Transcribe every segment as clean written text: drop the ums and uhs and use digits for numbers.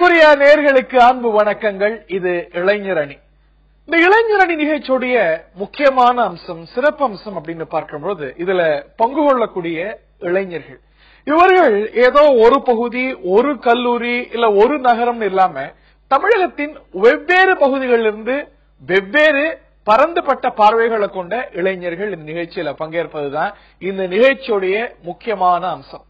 அன்பிற்குரிய நேயர்களுக்கு அன்பு வணக்கங்கள். இது இளைஞர் அணி. இந்த இளைஞர் அணி நிகழ்ச்சியுடைய முக்கியமான அம்சம், சிறப்பு அம்சம் அப்படின்னு பார்க்கும்போது இதுல பங்கு கொள்ளக்கூடிய இளைஞர்கள். இவர்கள் ஏதோ ஒரு பகுதி, ஒரு கல்லூரி, இல்ல ஒரு நகரம் இல்லாம தமிழகத்தின் வெவ்வேறு பகுதிகளிலிருந்து வெவ்வேறு பரந்துபட்ட பார்வைகளை கொண்ட இளைஞர்கள் இந்த நிகழ்ச்சியில பங்கேற்பதுதான் இந்த நிகழ்ச்சியுடைய முக்கியமான அம்சம்.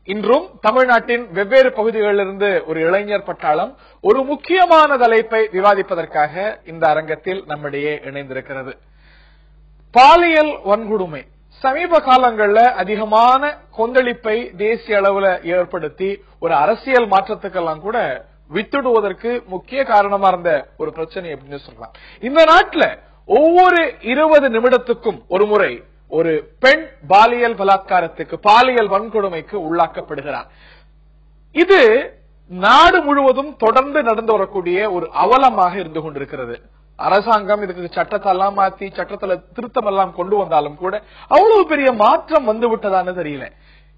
இன்றும் தமிழ்நாட்டின் வெவ்வேறு பகுதிகளிலிருந்து ஒரு இளைஞர் பட்டாளம் ஒரு முக்கியமான தலைப்பை விவாதிப்பதற்காக இந்த அரங்கத்தில் நம்மிடையே இணைந்திருக்கிறது. பாலியல் வன்கொடுமை சமீப காலங்களில் அதிகமான கொந்தளிப்பை தேசிய அளவில் ஏற்படுத்தி ஒரு அரசியல் மாற்றத்துக்கெல்லாம் கூட வித்துடுவதற்கு முக்கிய காரணமா இருந்த ஒரு பிரச்சனை அப்படின்னு சொல்லலாம். இந்த நாட்டில் ஒவ்வொரு 20 நிமிடத்துக்கும் ஒரு முறை ஒரு பெண் பாலியல் பலாத்காரத்துக்கு, பாலியல் வன்கொடுமைக்கு உள்ளாக்கப்படுகிறார். இது நாடு முழுவதும் தொடர்ந்து நடந்து வரக்கூடிய ஒரு அவலமாக இருந்து கொண்டிருக்கிறது. அரசாங்கம் இதுக்கு சட்டத்தெல்லாம் மாத்தி சட்டத்துல திருத்தம் எல்லாம் கொண்டு வந்தாலும் கூட அவ்வளவு பெரிய மாற்றம் வந்து விட்டதான்னு தெரியல.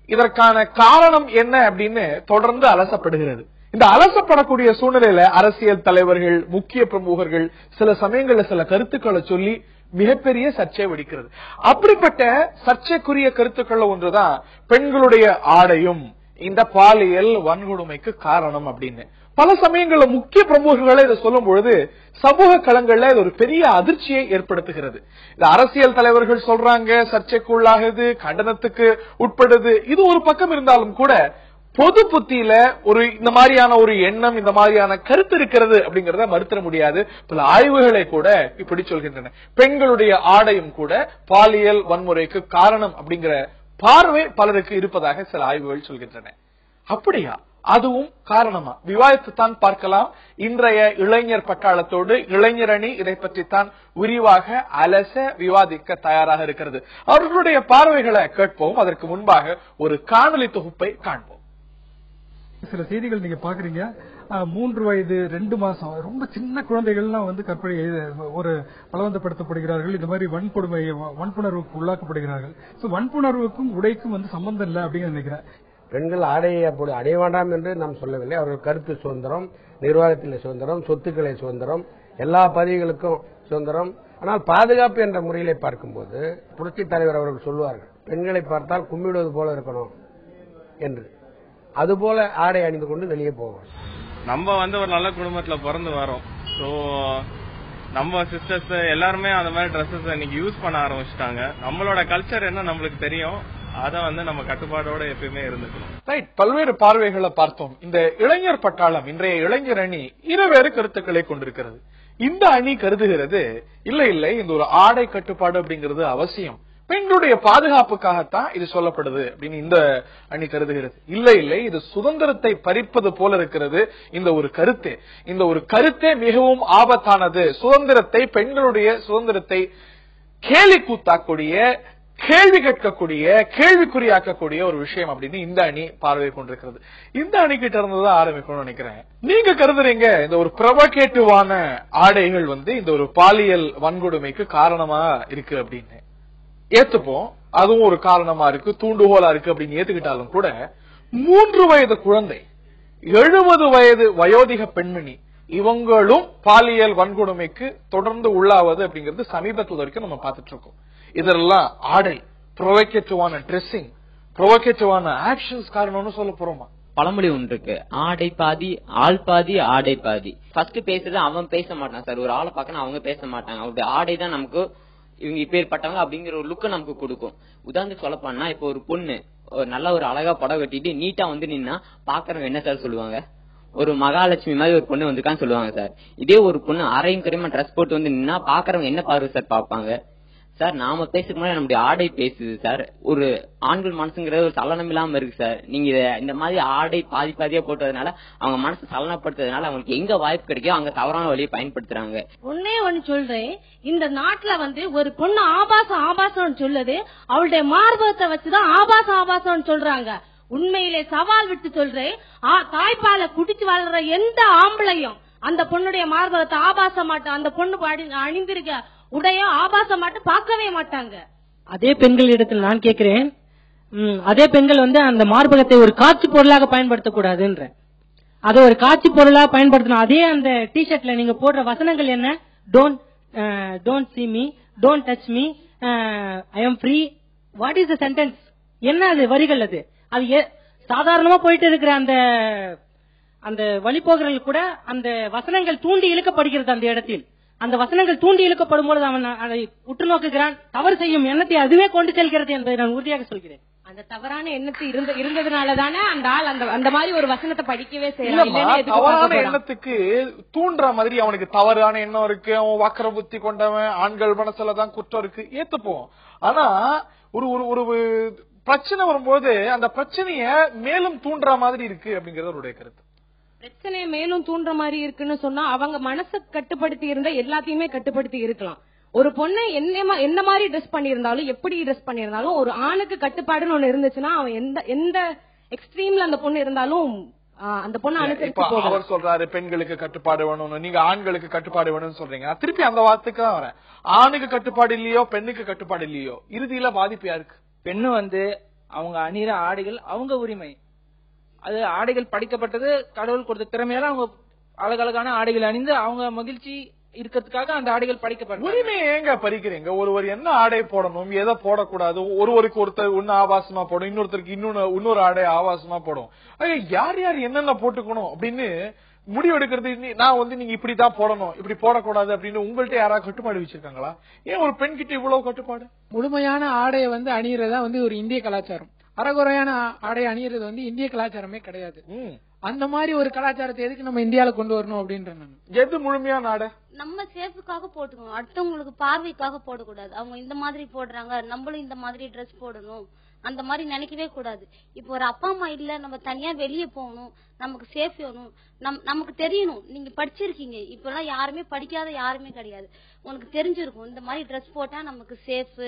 இதற்கான காரணம் என்ன அப்படின்னு தொடர்ந்து அலசப்படுகிறது. இந்த அலசப்படக்கூடிய சூழ்நிலையில அரசியல் தலைவர்கள், முக்கிய பிரமுகர்கள் சில சமயங்கள்ல சில கருத்துக்களை சொல்லி மிகப்பெரிய சர்ச்சை வெடிக்கிறது. அப்படிப்பட்ட சர்ச்சைக்குரிய கருத்துக்கள் ஒன்றுதான் பெண்களுடைய ஆடையும் இந்த பாலியல் வன்கொடுமைக்கு காரணம் அப்படின்னு. பல சமயங்கள்ல முக்கிய பிரமுகர்களை இதை சொல்லும் பொழுது சமூக களங்கள்ல இது ஒரு பெரிய அதிர்ச்சியை ஏற்படுத்துகிறது. இந்த அரசியல் தலைவர்கள் சொல்றாங்க சர்ச்சைக்குள்ளாகுது, கண்டனத்துக்கு உட்படுது. இது ஒரு பக்கம் இருந்தாலும் கூட பொது புத்தியில ஒரு இந்த மாதிரியான ஒரு எண்ணம், இந்த மாதிரியான கருத்து இருக்கிறது அப்படிங்கறத மறுத்திட முடியாது. பல ஆய்வுகளை கூட இப்படி சொல்கின்றன. பெண்களுடைய ஆடையும் கூட பாலியல் வன்முறைக்கு காரணம் அப்படிங்கிற பார்வை பலருக்கு இருப்பதாக சில ஆய்வுகள் சொல்கின்றன. அப்படியா? அதுவும் காரணமா? விவாதித்துத்தான் பார்க்கலாம். இன்றைய இளைஞர் பட்டாளத்தோடு இளைஞர் அணி இதை பற்றித்தான் விரிவாக அலச விவாதிக்க தயாராக இருக்கிறது. அவர்களுடைய பார்வைகளை கேட்போம். அதற்கு முன்பாக ஒரு காணொலி தொகுப்பை காண்போம். சில செய்திகள் நீங்க பாக்குறீங்க. 3 வயது 2 மாசம் ரொம்ப சின்ன குழந்தைகள்லாம் கற்பனை ஒரு பலவந்தப்படுத்தப்படுகிறார்கள். இந்த மாதிரி வன்புணர்வுக்கு உள்ளாக்கப்படுகிறார்கள். வன்புணர்வுக்கும் உடைக்கும் சம்பந்தம் இல்லை அப்படின்னு நினைக்கிறேன். பெண்கள் ஆடையை அப்படி அடைய வேண்டாம் என்று நாம் சொல்லவில்லை. அவர்கள் கருத்து சுதந்திரம், நிர்வாகத்தில் சுதந்திரம், சொத்துக்களை சுதந்திரம், எல்லா பதவிகளுக்கும் சுதந்திரம். ஆனால் பாதுகாப்பு என்ற முறையிலே பார்க்கும்போது புரட்சித் தலைவர் அவர்கள் சொல்வார்கள், பெண்களை பார்த்தால் கும்பிடுவது போல இருக்கணும் என்று. அதுபோல ஆடை அணிந்து கொண்டு வெளியே போவோம். நம்ம ஒரு நல்ல குடும்பத்துல பிறந்து வரோம். சோ நம்ம சிஸ்டர்ஸ் எல்லாருமே அந்த மாதிரி ட்ரெஸ்ஸஸ் இன்னைக்கு யூஸ் பண்ண ஆரம்பிச்சிட்டாங்க. நம்மளோட கல்ச்சர் என்ன நம்மளுக்கு தெரியும். அத நம்ம கட்டுப்பாடோட எப்பயுமே இருந்துக்கணும். ரைட். பல்வேறு பார்வைகளை பார்த்தோம். இந்த இளைஞர் பட்டாளம், இன்றைய இளைஞர் அணி இருவேறு கருத்துக்களை கொண்டிருக்கிறது. இந்த அணி கருதுகிறது இல்லை இந்த ஒரு ஆடை கட்டுப்பாடு அப்படிங்கிறது அவசியம், பெண்களுடைய பாதுகாப்புக்காகத்தான் இது சொல்லப்படுது அப்படின்னு இந்த அணி கருதுகிறது. இல்லை இது சுதந்திரத்தை பறிப்பது போல இருக்கிறது இந்த ஒரு கருத்து. இந்த ஒரு கருத்தே மிகவும் ஆபத்தானது. சுதந்திரத்தை, பெண்களுடைய சுதந்திரத்தை கேலி கூத்தாக்கூடிய, கேள்வி கேட்கக்கூடிய, கேள்விக்குறியாக்கக்கூடிய ஒரு விஷயம் அப்படின்னு இந்த அணி பார்வை கொண்டிருக்கிறது. இந்த அணி கிட்ட இருந்துதான் ஆரம்பிக்கணும்னு நினைக்கிறேன். நீங்க கருதுறீங்க இந்த ஒரு ப்ரொவோகேட்டிவான ஆடைகள் இந்த ஒரு பாலியல் வன்கொடுமைக்கு காரணமா இருக்கு அப்படின்னு ஏத்துப்போம். அதுவும் ஒரு காரணமா இருக்கு, தூண்டுகோலா இருக்கு அப்படின்னு ஏத்துக்கிட்டாலும் கூட 3 வயது குழந்தை, 70 வயது வயோதிக பெண்மணி இவங்களும் பாலியல் வன்கொடுமைக்கு தொடர்ந்து உள்ளாவது அப்படிங்கிறது சமீபத்தில் வரைக்கும் நம்ம பார்த்துட்டு இருக்கோம். இதெல்லாம் ஆடை, ப்ரொவோகேட்டிவான ட்ரெஸ்ஸிங், ப்ரொவோகேட்டிவான ஆக்ஷன்ஸ் காரணம்னு சொல்ல போறோமா? பழமொழி ஒன்று இருக்கு, ஆடை பாதி ஆள் பாதி ஆடை பாதி. ஃபர்ஸ்ட் பேசுறது அவன் பேச மாட்டான் சார். ஒரு ஆளை பார்க்கணும், அவங்க பேச மாட்டாங்க. அவருடைய ஆடை தான் நமக்கு இவங்க இப்பேற்பட்டவங்க அப்படிங்கிற ஒரு லுக்க நமக்கு கொடுக்கும். உதாரணத்துக்கு சொல்லப்போனா இப்போ ஒரு பொண்ணு நல்ல ஒரு அழகா படம் கட்டிட்டு நீட்டா நின்னா பாக்குறவங்க என்ன சார் சொல்லுவாங்க? ஒரு மகாலட்சுமி மாதிரி ஒரு பொண்ணு வந்திருக்கான்னு சொல்லுவாங்க சார். இதே ஒரு பொண்ணு அரையும் குறையுமா ட்ரெஸ் போட்டு நின்னா பாக்குறவங்க என்ன பார்வை சார் பாப்பாங்க? சார் நாம பேசுறதுக்கு முன்னாடி நம்முடைய ஆடை பேசுது சார். ஒரு ஆண்கள் மனசுங்கிறது ஒரு சலனம் இல்லாம இருக்கு சார். நீங்க இந்த மாதிரி ஆடை பாதி பாதியா போட்டதுனால அவங்க மனசு சலனப்படுத்துறதுனால அவங்களுக்கு எங்க வாய்ப்பு கிடைக்கோ அங்க தவறான வழியை பயன்படுத்துறாங்க. ஒன்னே ஒன்னு சொல்றேன், இந்த நாட்டுல ஒரு பொண்ணு ஆபாசம் சொல்லுது, அவளுடைய மார்பகத்தை வச்சுதான் ஆபாசம் சொல்றாங்க. உண்மையிலே சவால் விட்டு சொல்றேன், தாய்ப்பாலை குடிச்சு வளர்ற எந்த ஆம்பளையும் அந்த பொண்ணுடைய மார்பகத்தை ஆபாசமாட்டம், அந்த பொண்ணு அணிந்திருக்க உடைய ஆபாசமாட்டம் பார்க்கவே மாட்டாங்க. அதே பெண்களிடத்தில் நான் கேட்கிறேன், அதே பெண்கள் அந்த மார்பகத்தை ஒரு காட்சி பொருளாக பயன்படுத்தக்கூடாதுன்ற அதை ஒரு காட்சி பொருளா பயன்படுத்தணும். அதே அந்த டிஷர்ட்ல நீங்க போடுற வசனங்கள் என்ன? Don't see me, don't touch me, I am free. What is the sentence? என்ன அது வரிகள்? அது சாதாரணமா போயிட்டு இருக்கிற அந்த வழிபோகிறவர்கள் கூட அந்த வசனங்கள் தூண்டி இழுக்கப்படுகிறது. அந்த இடத்தில் அந்த வசனங்கள் தூண்டி இழுக்கப்படும் பொழுது அவன் அதை உற்று நோக்குகிறான். தவறு செய்யும் எண்ணத்தை அதுவே கொண்டு செல்கிறது என்பதை நான் உறுதியாக சொல்கிறேன். அந்த தவறான எண்ணத்து இருந்ததுனாலதானே அந்த ஆள் அந்த மாதிரி ஒரு வசனத்தை படிக்கவே செய்யலாம். தவறான எண்ணத்துக்கு தூண்டுற மாதிரி அவனுக்கு தவறான எண்ணம் இருக்கு, அவன் வக்கர புத்தி கொண்டவன், ஆண்கள் மனசுலதான் குற்றம் இருக்கு, ஏத்துப்போம். ஆனா ஒரு பிரச்சனை வரும்போது அந்த பிரச்சனைய மேலும் தூண்டுற மாதிரி இருக்கு அப்படிங்கறது அவருடைய கருத்து. பிரச்சனையை மேலும் தூண்டுற மாதிரி இருக்குன்னு சொன்னா அவங்க மனசை கட்டுப்படுத்தி இருந்தா எல்லாத்தையுமே கட்டுப்படுத்தி இருக்கலாம். ஒரு பொண்ணு என்ன மாதிரி ட்ரெஸ் பண்ணிருந்தாலும், எப்படி ட்ரெஸ் பண்ணிருந்தாலும், ஒரு ஆணுக்கு கட்டுப்பாடுன்னு ஒண்ணு இருந்துச்சுன்னா அவன் எந்த எக்ஸ்ட்ரீம்ல அந்த பொண்ணு இருந்தாலும் அந்த பொண்ணு அனுசரிச்சு போகும். அவர் சொல்றாரு பெண்களுக்கு கட்டுப்பாடு வேணும்னு, நீங்க ஆண்களுக்கு கட்டுப்பாடு வேணும்னு சொல்றீங்க. திருப்பி அந்த வார்த்தைக்கு தான் வரேன். ஆணுக்கு கட்டுப்பாடு இல்லையோ பெண்ணுக்கு கட்டுப்பாடு இல்லையோ, இறுதியில பாதிப்பு யாருக்கு? பெண்ணு அவங்க அணிகிற ஆடைகள் அவங்க உரிமை. அது ஆடைகள் படிக்கப்பட்டது கடவுள் கொடுத்த திறமையால அவங்க அழகழகான ஆடைகள் அணிந்து அவங்க மகிழ்ச்சி இருக்கிறதுக்காக அந்த ஆடைகள் படிக்கப்பட்ட உரிமையை ஏங்க பறிக்கிறீங்க? ஒருவர் என்ன ஆடை போடணும், எதை போடக்கூடாது, ஒருவருக்கு ஒருத்தர் ஒன்னு ஆபாசமா போடும், இன்னொருத்தருக்கு இன்னொரு ஆடை ஆபாசமா போடும். யார் யார் என்னென்ன போட்டுக்கணும் அப்படின்னு முடிவெடுக்கிறது. நான் நீங்க இப்படிதான் போடணும், இப்படி போடக்கூடாது அப்படின்னு உங்கள்ட்ட யாராவது கட்டுப்பாடு வச்சிருக்காங்களா? ஏன் ஒரு பெண் கிட்ட இவ்வளவு கட்டுப்பாடு? முழுமையான ஆடையை அணியறதா ஒரு இந்திய கலாச்சாரம். அறகுறையான ஆடை அணியறது இந்திய கலாச்சாரமே கிடையாது. அந்த மாதிரி ஒரு கலாச்சாரத்தை எதுக்கு நம்ம இந்தியால கொண்டு வரணும் அப்படின்ற எது முழுமையான ஆடை? நம்ம சேஃபுக்காக போட்டுக்கணும், அடுத்தவங்களுக்கு பார்வைக்காக போடக்கூடாது. அவங்க இந்த மாதிரி போடுறாங்க, நம்மளும் இந்த மாதிரி ட்ரெஸ் போடணும் அந்த மாதிரி நினைக்கவே கூடாது. இப்போ ஒரு அப்பா அம்மா இல்ல, நம்ம தனியா வெளியே போகணும், நமக்கு சேஃப் வேணும், நமக்கு தெரியணும். நீங்க படிச்சிருக்கீங்க, இப்ப எல்லாம் யாருமே படிக்காத யாருமே கிடையாது. உனக்கு தெரிஞ்சிருக்கும் இந்த மாதிரி ட்ரெஸ் போட்டா நமக்கு சேஃப்,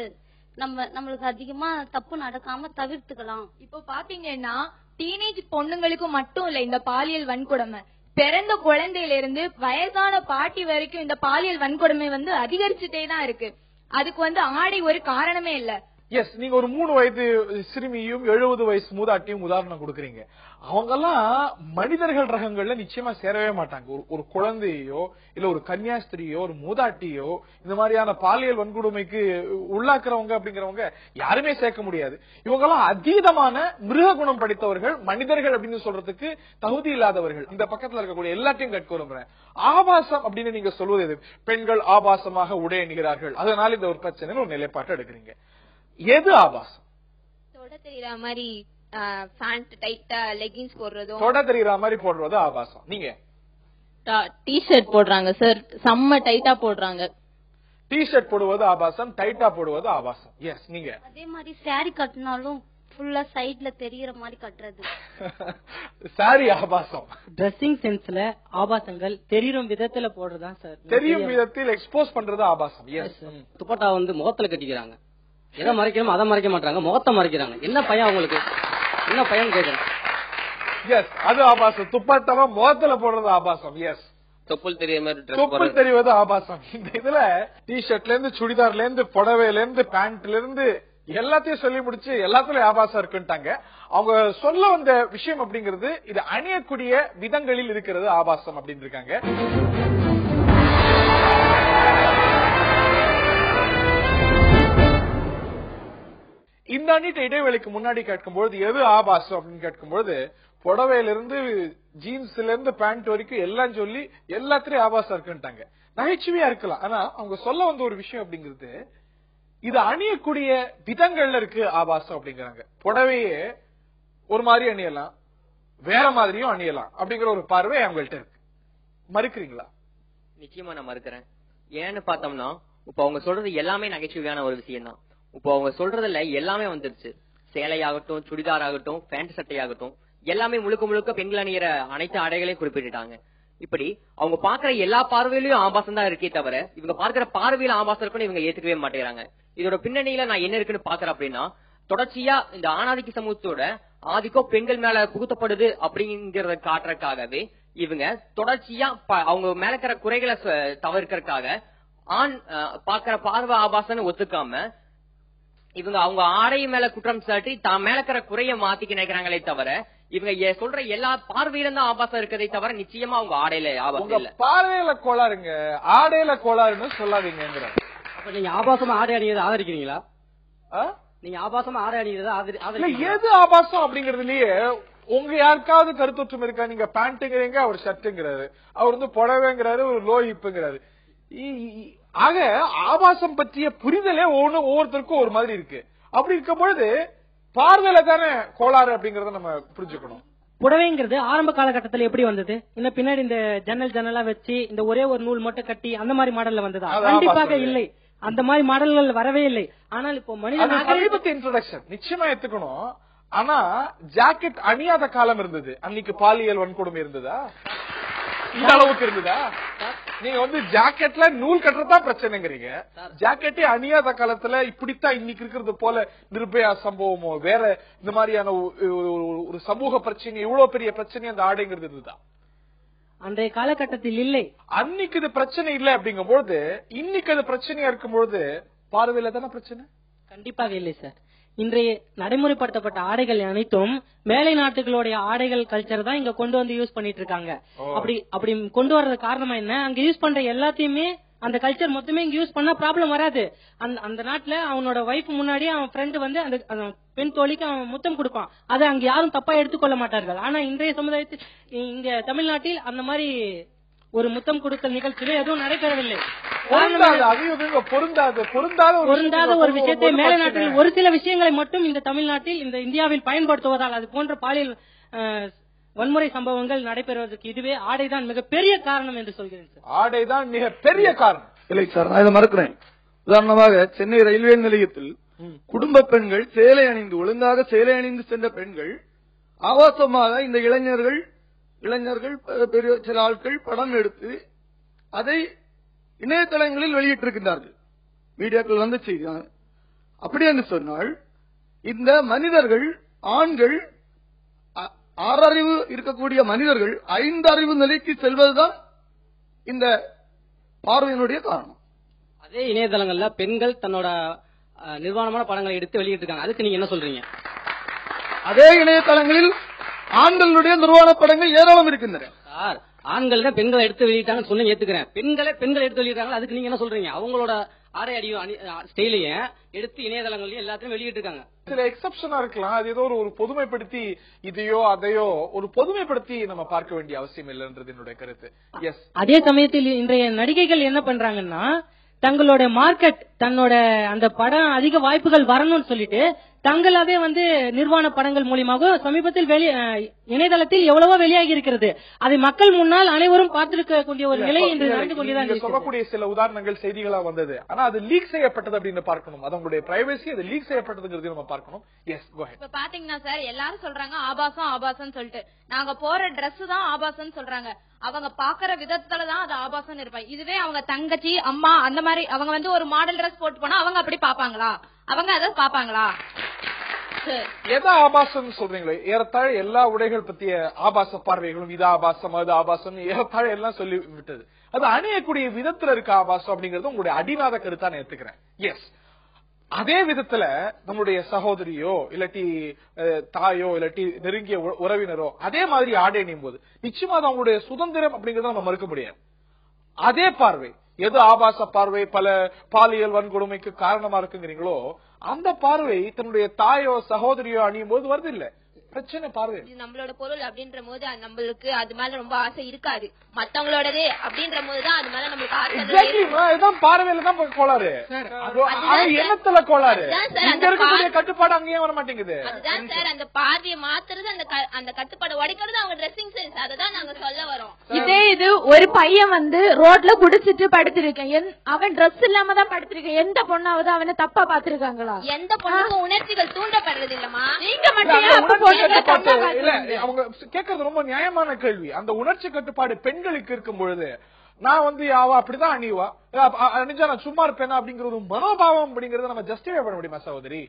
நம்மளுக்கு அதிகமா தப்பு நடக்காம தவிர்த்துக்கலாம். இப்போ பாத்தீங்கன்னா டீனேஜ் பொண்ணுங்களுக்கு மட்டும் இல்ல இந்த பாலியல் வன்கொடுமை, பிறந்த குழந்தையில இருந்து வயசான பாட்டி வரைக்கும் இந்த பாலியல் வன்கொடுமை அதிகரிச்சுட்டே தான் இருக்கு. அதுக்கு ஆடை ஒரு காரணமே இல்ல. எஸ், நீங்க ஒரு 3 வயது சிறுமியும் 70 வயசு மூதாட்டியும் உதாரணம் கொடுக்கறீங்க. அவங்க எல்லாம் மனிதர்கள் ரகங்கள்ல நிச்சயமா சேரவே மாட்டாங்க. ஒரு குழந்தையோ இல்ல ஒரு கன்னியாஸ்திரியோ ஒரு மூதாட்டியோ இந்த மாதிரியான பாலியல் வன்கொடுமைக்கு உள்ளாக்குறவங்க அப்படிங்கிறவங்க யாருமே சேர்க்க முடியாது. இவங்க எல்லாம் அதீதமான மிருக குணம் படித்தவர்கள், மனிதர்கள் அப்படின்னு சொல்றதுக்கு தகுதி இல்லாதவர்கள். இந்த பக்கத்துல இருக்கக்கூடிய எல்லாத்தையும் கற்க விரும்புறேன். ஆபாசம் அப்படின்னு நீங்க சொல்வது எது? பெண்கள் ஆபாசமாக உடை அணிகிறார்கள், அதனால இந்த ஒரு பிரச்சனை ஒரு நிலைப்பாட்டை எடுக்கிறீங்க. எது ஆபாசம்? தொட தெரியற மாதிரி பேண்ட் டைட்டா லெகின்ஸ் போடுறதும், தொட தெரியற மாதிரி போடுறது ஆபாசம். நீங்க டி-ஷர்ட் போடுறாங்க சார், செம்ம டைட்டா போடுறாங்க. டி-ஷர்ட் போடுவது ஆபாசம், டைட்டா போடுவது ஆபாசம். எஸ், நீங்க அதே மாதிரி சாரி கட்டினாலும் ஃபுல்லா சைடுல தெரியற மாதிரி கட்டுறது சாரி ஆபாசம். டிரெஸ்ஸிங் சென்ஸ்ல ஆபாசங்கள் தெரியும் விதத்துல போடுறதா சார், தெரியும் விதத்தில் எக்ஸ்போஸ் பண்றது ஆபாசம். எஸ். துப்பட்டா முகத்துல கட்டிக்கிறாங்க, எதை மறைக்கணும் அதை மறைக்க மாட்டாங்க, முகத்தை மறைக்கிறாங்க. என்ன பையன் அவங்களுக்கு, என்ன பையன் கேட்கறேன். எஸ், அது ஆபாசம். துப்பட்டாவை முகத்துல போடுறது ஆபாசம். எஸ், தொப்புள் தொப்புள் தெரிவது ஆபாசம். இந்த இதுல டி-ஷர்ட்ல இருந்து சுடிதார்ல இருந்து புடவையில இருந்து பேண்ட்ல இருந்து எல்லாத்தையும் சொல்லி முடிச்சு எல்லாத்துலயும் ஆபாசம் இருக்குன்ட்டாங்க. அவங்க சொல்ல வந்த விஷயம் அப்படிங்கிறது இது அணியக்கூடிய விதங்களில் இருக்கிறது ஆபாசம் அப்படின்னு இருக்காங்க. இந்த அணிட்ட இடைவெளிக்கு முன்னாடி கேட்கும்போது எது ஆபாசம் அப்படின்னு கேட்கும்போது புடவையில இருந்து ஜீன்ஸ்ல இருந்து பேண்ட் வரைக்கும் எல்லாம் சொல்லி எல்லாத்துலயும் ஆபாசம் இருக்குன்ட்டாங்க. நகைச்சுவையா இருக்கலாம், ஆனா அவங்க சொல்ல வந்த ஒரு விஷயம் அப்படிங்கிறது இது அணியக்கூடிய விதங்கள்ல இருக்கு ஆபாசம் அப்படிங்கிறாங்க. புடவையே ஒரு மாதிரி அணியலாம், வேற மாதிரியும் அணியலாம் அப்படிங்கிற ஒரு பார்வை அவங்கள்ட்ட இருக்கு. மறுக்கிறீங்களா? நிச்சயமா நான் மறுக்கிறேன். ஏன்னு பார்த்தோம்னா இப்ப அவங்க சொல்றது எல்லாமே நகைச்சுவையான ஒரு விஷயம் தான். இப்போ அவங்க சொல்றதுல எல்லாமே வந்துருச்சு. சேலையாகட்டும், சுடிதார் ஆகட்டும், பேண்ட் சட்டையாகட்டும், எல்லாமே முழுக்க முழுக்க பெண்கள் அணியிற அனைத்து ஆடைகளையும் குறிப்பிட்டுட்டாங்க. இப்படி அவங்க பாக்குற எல்லா பார்வையிலயும் ஆபாசம் தான் இருக்கே தவிர இவங்க பார்க்கிற பார்வையில ஆபாசம் இருக்குன்னு இவங்க ஏத்துக்கவே மாட்டேங்கிறாங்க. இதோட பின்னணியில நான் என்ன இருக்குன்னு பாக்குறேன் அப்படின்னா, தொடர்ச்சியா இந்த ஆணாதிக்க சமூகத்தோட ஆதிக்கம் பெண்கள் மேல புகுத்தப்படுது அப்படிங்கறத காட்டுறதுக்காகவே இவங்க தொடர்ச்சியா அவங்க மேல இருக்கிற குறைகளை தவிர்க்கிறதுக்காக ஆண் பாக்குற பார்வை ஆபாசம்னு ஒத்துக்காம இவங்க அவங்க ஆடை மேல குற்றம் சாட்டி தான் மேல இருக்கிற குறைய மாத்திக்க நினைக்கிறாங்களே தவிர இவங்க சொல்ற எல்லா பார்வையிலும் தான் ஆபாசம் இருக்கதை தவிர நிச்சயமா அவங்க ஆடையில ஆபாசம் இல்ல. பார்வையில கோளாறுங்க, ஆடையில கோளாறுன்னு சொல்லாதீங்க. அப்ப நீங்க ஆபாசமா ஆடை அணிகிறத ஆதரிக்கிறீங்களா? நீங்க ஆபாசமா ஆடை அணிகிறத எது ஆபாசம் அப்படிங்கறதுலயே உங்க யாருக்காவது கருத்தொற்றம் இருக்கா? நீங்க பேண்ட்டுங்கிறீங்க, அவர் ஷர்ட்டுங்கிறாரு, அவர் வந்து புடவைங்கிறாரு, ஒரு லோ ஹிப்புங்கிறாரு. ஆக ஆபாசம் பற்றிய புரிதலே ஒவ்வொருத்தருக்கும் ஒரு மாதிரி இருக்கு. அப்படி இருக்கும் பொழுது பார்வையில தானே கோளாறு அப்படிங்கறத நம்ம புரிஞ்சுக்கணும். புடவைங்கிறது ஆரம்ப காலகட்டத்தில் எப்படி வந்தது? இன்னும் பின்னாடி இந்த ஜன்னலா வச்சு இந்த ஒரே ஒரு நூல் மட்டும் கட்டி அந்த மாதிரி மாடல்ல வந்ததா? கண்டிப்பாக இல்லை, அந்த மாதிரி மாடல்கள் வரவே இல்லை. ஆனால் இப்போ மனித இன்ட்ரோடக்ஷன் நிச்சயமா எடுத்துக்கணும். ஆனா ஜாக்கெட் அணியாத காலம் இருந்தது. அன்னைக்கு பாலியல் வன்கொடுமை இருந்ததா? இந்த அளவுக்கு இருந்ததா? நீங்க வந்து ஜாக்கெட்ல நூல் கட்டுறதா பிரச்சனைங்கிறீங்க. ஜாக்கெட்டே அணியாத காலத்துல இப்படித்தான் இன்னைக்கு இருக்கிறது போல நிர்பயா சம்பவமோ வேற இந்த மாதிரியான ஒரு சமூக பிரச்சனை, இவ்வளவு பெரிய பிரச்சனை அந்த ஆடைங்கிறது இருந்துதான். அன்றைய காலகட்டத்தில் இல்லை. அன்னைக்கு இது பிரச்சனை இல்லை அப்படிங்கும்போது இன்னைக்கு அது பிரச்சனையா இருக்கும்போது பார்வையில தானே பிரச்சனை? கண்டிப்பாக இல்லை சார். இன்றைய நடைமுறைப்படுத்தப்பட்ட ஆடைகள் அனைத்தும் மேலை நாட்டுகளுடைய ஆடைகள் கல்ச்சர் தான் இங்க கொண்டு வந்து யூஸ் பண்ணிட்டு இருக்காங்க. அப்படி கொண்டு வர்றது காரணமா என்ன? அங்க யூஸ் பண்ற எல்லாத்தையுமே அந்த கல்ச்சர் மொத்தமே இங்க யூஸ் பண்ணா ப்ராப்ளம் வராது. அந்த நாட்டுல அவனோட வைஃப் முன்னாடி அவன் ஃப்ரெண்ட் வந்து அந்த பெண் தோழிக்கு அவன் முத்தம் கொடுப்பான். அதை அங்க யாரும் தப்பா எடுத்துக்கொள்ள மாட்டார்கள். ஆனா இன்றைய சமுதாயத்தில் இங்க தமிழ்நாட்டில் அந்த மாதிரி ஒரு முத்தம் கொடுத்தல் நிகழ்ச்சியில எதுவும் நடைபெறவில்லை. பொருந்தாத ஒரு விஷயத்தை மேலை நாட்டில் ஒரு சில விஷயங்களை மட்டும் இந்த தமிழ்நாட்டில் இந்த இந்தியாவில் பயன்படுத்துவதால் அது போன்ற பாலியல் வன்முறை சம்பவங்கள் நடைபெறுவதற்கு இதுவே ஆடைதான் மிகப்பெரிய காரணம் என்று சொல்கிறேன் சார். ஆடைதான் மிகப்பெரிய காரணம். இல்லை சார், நான் இதை மறுக்கிறேன். உதாரணமாக சென்னை ரயில்வே நிலையத்தில் குடும்ப பெண்கள் சேலை அணிந்து ஒழுங்காக சேலை அணிந்து சென்ற பெண்கள் ஆபாசமாக இந்த இளைஞர்கள் பெரிய சில ஆட்கள் படம் எடுத்து அதை இணையதளங்களில் வெளியிட்டிருக்கின்றார்கள். மீடியாக்கள் வந்து செய்தாங்க. அப்படி என்று சொன்னால் இந்த மனிதர்கள் ஆண்கள் 6 அறிவு இருக்கக்கூடிய மனிதர்கள் 5 அறிவு நிலைக்கு செல்வதுதான் இந்த பார்வையினுடைய காரணம். அதே இணையதளங்கள்ல பெண்கள் தன்னோட நிர்வாணமான படங்களை எடுத்து வெளியிட்டிருக்காங்க. அதுக்கு நீங்க என்ன சொல்றீங்க? அதே இணையதளங்களில் ஆண்களுடைய நிர்வாண படங்கள் ஏராளம் இருக்கின்றன. சார், ஆண்கள் தான் பெண்களை எடுத்து வெளியிட்டாங்கன்னு சொன்ன ஏத்துக்கிறேன். பெண்களை எடுத்து வெளியிட்டாங்க, அதுக்கு நீங்க என்ன சொல்றீங்க? அவங்களோட ஆடை ஸ்டைலையும் எடுத்து இணையதளங்களையும் எல்லாத்தையும் வெளியிட்டு இருக்காங்க. சில எக்ஸப்ஷனா இருக்கலாம். அது ஏதோ ஒரு பொதுமைப்படுத்தி இதையோ அதையோ ஒரு பொதுமைப்படுத்தி நம்ம பார்க்க வேண்டிய அவசியம் இல்லைன்றது என்னுடைய கருத்து. எஸ். அதே சமயத்தில் இன்றைய நடிகைகள் என்ன பண்றாங்கன்னா தங்களோட மார்க்கெட் தன்னோட அந்த படம் அதிக வாய்ப்புகள் வரணும்னு சொல்லிட்டு தங்களாவே வந்து நிர்வாண படங்கள் மூலியமாக சமீபத்தில் இணையதளத்தில் எவ்வளவோ வெளியாகி இருக்கிறது. அதை மக்கள் முன்னால் அனைவரும் பார்த்திருக்கக்கூடிய ஒரு நிலை இன்று நடந்து கொண்டுதான் சொல்லக்கூடிய சில உதாரணங்கள் செய்திகளா வந்தது. ஆனா அது லீக் செய்யப்பட்டது அப்படின்னு பார்க்கணும். அது உங்களுடைய பிரைவசி, அது லீக் செய்யப்பட்டதுங்கிறது நம்ம பார்க்கணும். Yes, go ahead. இப்ப பாத்தீங்கன்னா சார், எல்லாரும் சொல்றாங்க ஆபாசம் சொல்லிட்டு நாங்க போற டிரெஸ் தான் ஆபாசம் சொல்றாங்க. அவங்க பாக்குற விதத்துலதான் அது ஆபாசம் இருப்பாங்க. இதுவே அவங்க தங்கச்சி அம்மா அந்த மாதிரி அவங்க வந்து ஒரு மாடல் டிரெஸ் போட்டு போனா அவங்க அப்படி பாப்பாங்களா? அவங்க அதை பாப்பாங்களா? எதா ஆபாசம் சொல்றீங்களோ ஏறத்தாழ எல்லா உடைகள் பத்திய ஆபாச பார்வைகளும் இது ஆபாசம் அது ஆபாசம் ஏறத்தாழ எல்லாம் சொல்லி விட்டது. அது அணியக்கூடிய விதத்துல இருக்க ஆபாசம் அப்படிங்கறது உங்களுடைய அடிநாத கருத்தா நான் எடுத்துக்கிறேன். எஸ். அதே விதத்துல நம்முடைய சகோதரியோ இல்லாட்டி தாயோ இல்லாட்டி நெருங்கிய உறவினரோ அதே மாதிரி ஆடை அணியும் போது நிச்சயமா அது அவங்களுடைய சுதந்திரம் அப்படிங்கறத நம்ம மறுக்க முடியாது. அதே பார்வை எது ஆபாச பார்வை பல பாலியல் வன்கொடுமைக்கு காரணமா இருக்குங்கிறீங்களோ அந்த பார்வை தன்னுடைய தாயோ சகோதரியோ அணியும் போது வருது இல்ல பிரச்சனை. பார்வை நம்மளோட பொருள் அப்படின்ற போது நம்மளுக்கு அது மேல ரொம்ப ஆசை இருக்காது. மத்தவங்களோடதே அப்படின்ற போதுதான் அது மேல நம்மளுக்கு ஆசை. பார்வையில தான் கோளாறு, எண்ணத்துல கோளாறு. இங்க இருக்கக்கூடிய கட்டுப்பாடு அங்கேயே வர மாட்டேங்குது. அதுதான் சார், அந்த பார்வையை மாத்துறது அந்த கட்டுப்பாடு உடைக்கிறது அவங்க ட்ரெஸ்ஸிங் சென்ஸ். அததான் நாங்க சொல்ல வரோம். இதே இது ஒரு பையன் வந்து ரோட்ல குடிச்சிட்டு படுத்திருக்கேன், அவன் ட்ரெஸ் இல்லாம தான் படுத்திருக்கேன். எந்த பொண்ணாவது அவனை தப்பா பாத்துருக்காங்களா? எந்த பொண்ணுக்கும் உணர்ச்சிகள் தூண்டப்படுறது இல்லமா? நீங்க மட்டும் அவங்க கேட்கறது ரொம்ப நியாயமான கேள்வி. அந்த உணர்ச்சி கட்டுப்பாடு பெண்களுக்கு இருக்கும் பொழுது நான் வந்து அப்படிதான் அணிவா அணிஞ்சா நான் சும்மா இருப்பேனா அப்படிங்கிற ஒரு மனோபாவம் அப்படிங்கறத நம்ம ஜஸ்டிஃபை பண்ண முடியுமா சகோதரி?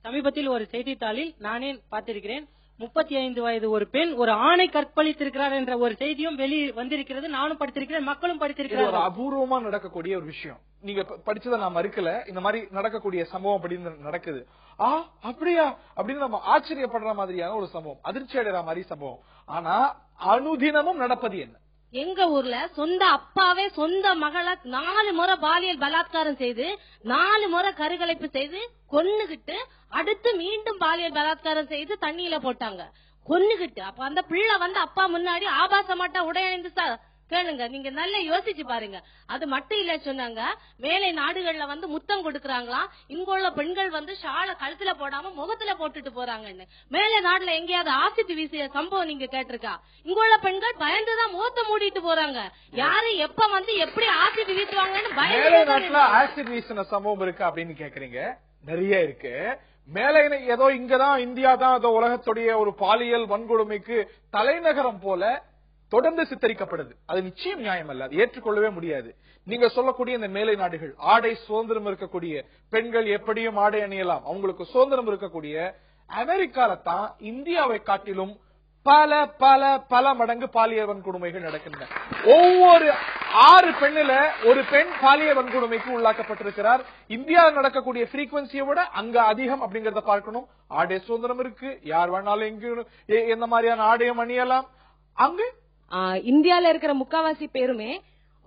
சமீபத்தில் ஒரு செய்தித்தாளில் நானே பார்த்திருக்கிறேன். 35 வயது ஒரு பெண் ஒரு ஆணை கற்பழித்திருக்கிறார் என்ற ஒரு செய்தியும் வெளியே வந்திருக்கிறது. நானும் படித்திருக்கிறேன், மக்களும் படித்திருக்கிறார். ஒரு அபூர்வமா நடக்கக்கூடிய ஒரு விஷயம். நீங்க படிச்சதை நான் மறுக்கல. இந்த மாதிரி நடக்கக்கூடிய சம்பவம் அப்படின்னு நடக்குது. அப்படியா அப்படின்னு நம்ம ஆச்சரியப்படுற மாதிரியான ஒரு சம்பவம், அதிர்ச்சி அடைகிற மாதிரி சம்பவம். ஆனா அனுதினமும் நடப்பது என்ன? எங்க ஊர்ல சொந்த அப்பாவே சொந்த மகளை 4 முறை பாலியல் பலாத்காரம் செய்து 4 முறை கருகலைப்பு செய்து கொன்னுகிட்டு அடுத்து மீண்டும் பாலியல் பலாத்காரம் செய்து தண்ணியில போட்டாங்க, கொன்னுகிட்டு. அப்ப அந்த பிள்ளை அப்பா முன்னாடி ஆபாசமாட்டா உடை அணிந்து கேளுங்க, நீங்க நல்லா யோசிச்சு பாருங்க. அது மட்டும் இல்ல சொன்னாங்க, மேலை நாடுகள்ல முத்தம் கொடுக்கறாங்களாம், இங்க உள்ள பெண்கள் ஷால கழுத்துல போடாம முகத்துல போட்டுட்டு போறாங்கன்னு. மேலை நாடுல எங்கேயாவது ஆசிட் வீசிய சம்பவம் நீங்க கேட்டிருக்கா? இங்க உள்ள பெண்கள் பயந்துதான் முகத்தை மூடிட்டு போறாங்க. யாரு எப்ப எப்படி ஆசிட் வீசுவாங்கன்னு பயந்து. ஆசிட் வீசின சம்பவம் இருக்கு அப்படின்னு கேக்குறீங்க? நிறைய இருக்கு. மேலே ஏதோ இங்கதான் இந்தியா தான் ஏதோ உலகத்துடைய ஒரு பாலியல் வன்கொடுமைக்கு தலைநகரம் போல தொடர்ந்து சித்தரிக்கப்படுது. அது நிச்சயம் நியாயம் அல்ல, அது ஏற்றுக்கொள்ளவே முடியாது. நீங்க சொல்லக்கூடிய இந்த மேலை நாடுகள் ஆடை சுதந்திரம் இருக்கக்கூடிய பெண்கள் எப்படியும் ஆடை அணியலாம், அவங்களுக்கு சுதந்திரம் இருக்கக்கூடிய அமெரிக்கால தான் இந்தியாவை காட்டிலும் பல பல பல மடங்கு பாலியல் வன்கொடுமைகள் நடக்கின்றன. ஒவ்வொரு 6 பெண்ணுல ஒரு பெண் பாலியல் வன்கொடுமைக்கு உள்ளாக்கப்பட்டிருக்கிறார். இந்தியாவில் நடக்கக்கூடிய ஃப்ரீக்வன்சியை விட அங்க அதிகம் அப்படிங்கறத பார்க்கணும். ஆடை சுதந்திரம் இருக்கு, யார் வேணாலும் எங்கேயும் எந்த மாதிரியான ஆடையம் அணியலாம். அங்க இந்தியால இருக்கிற முக்காவாசி பேருமே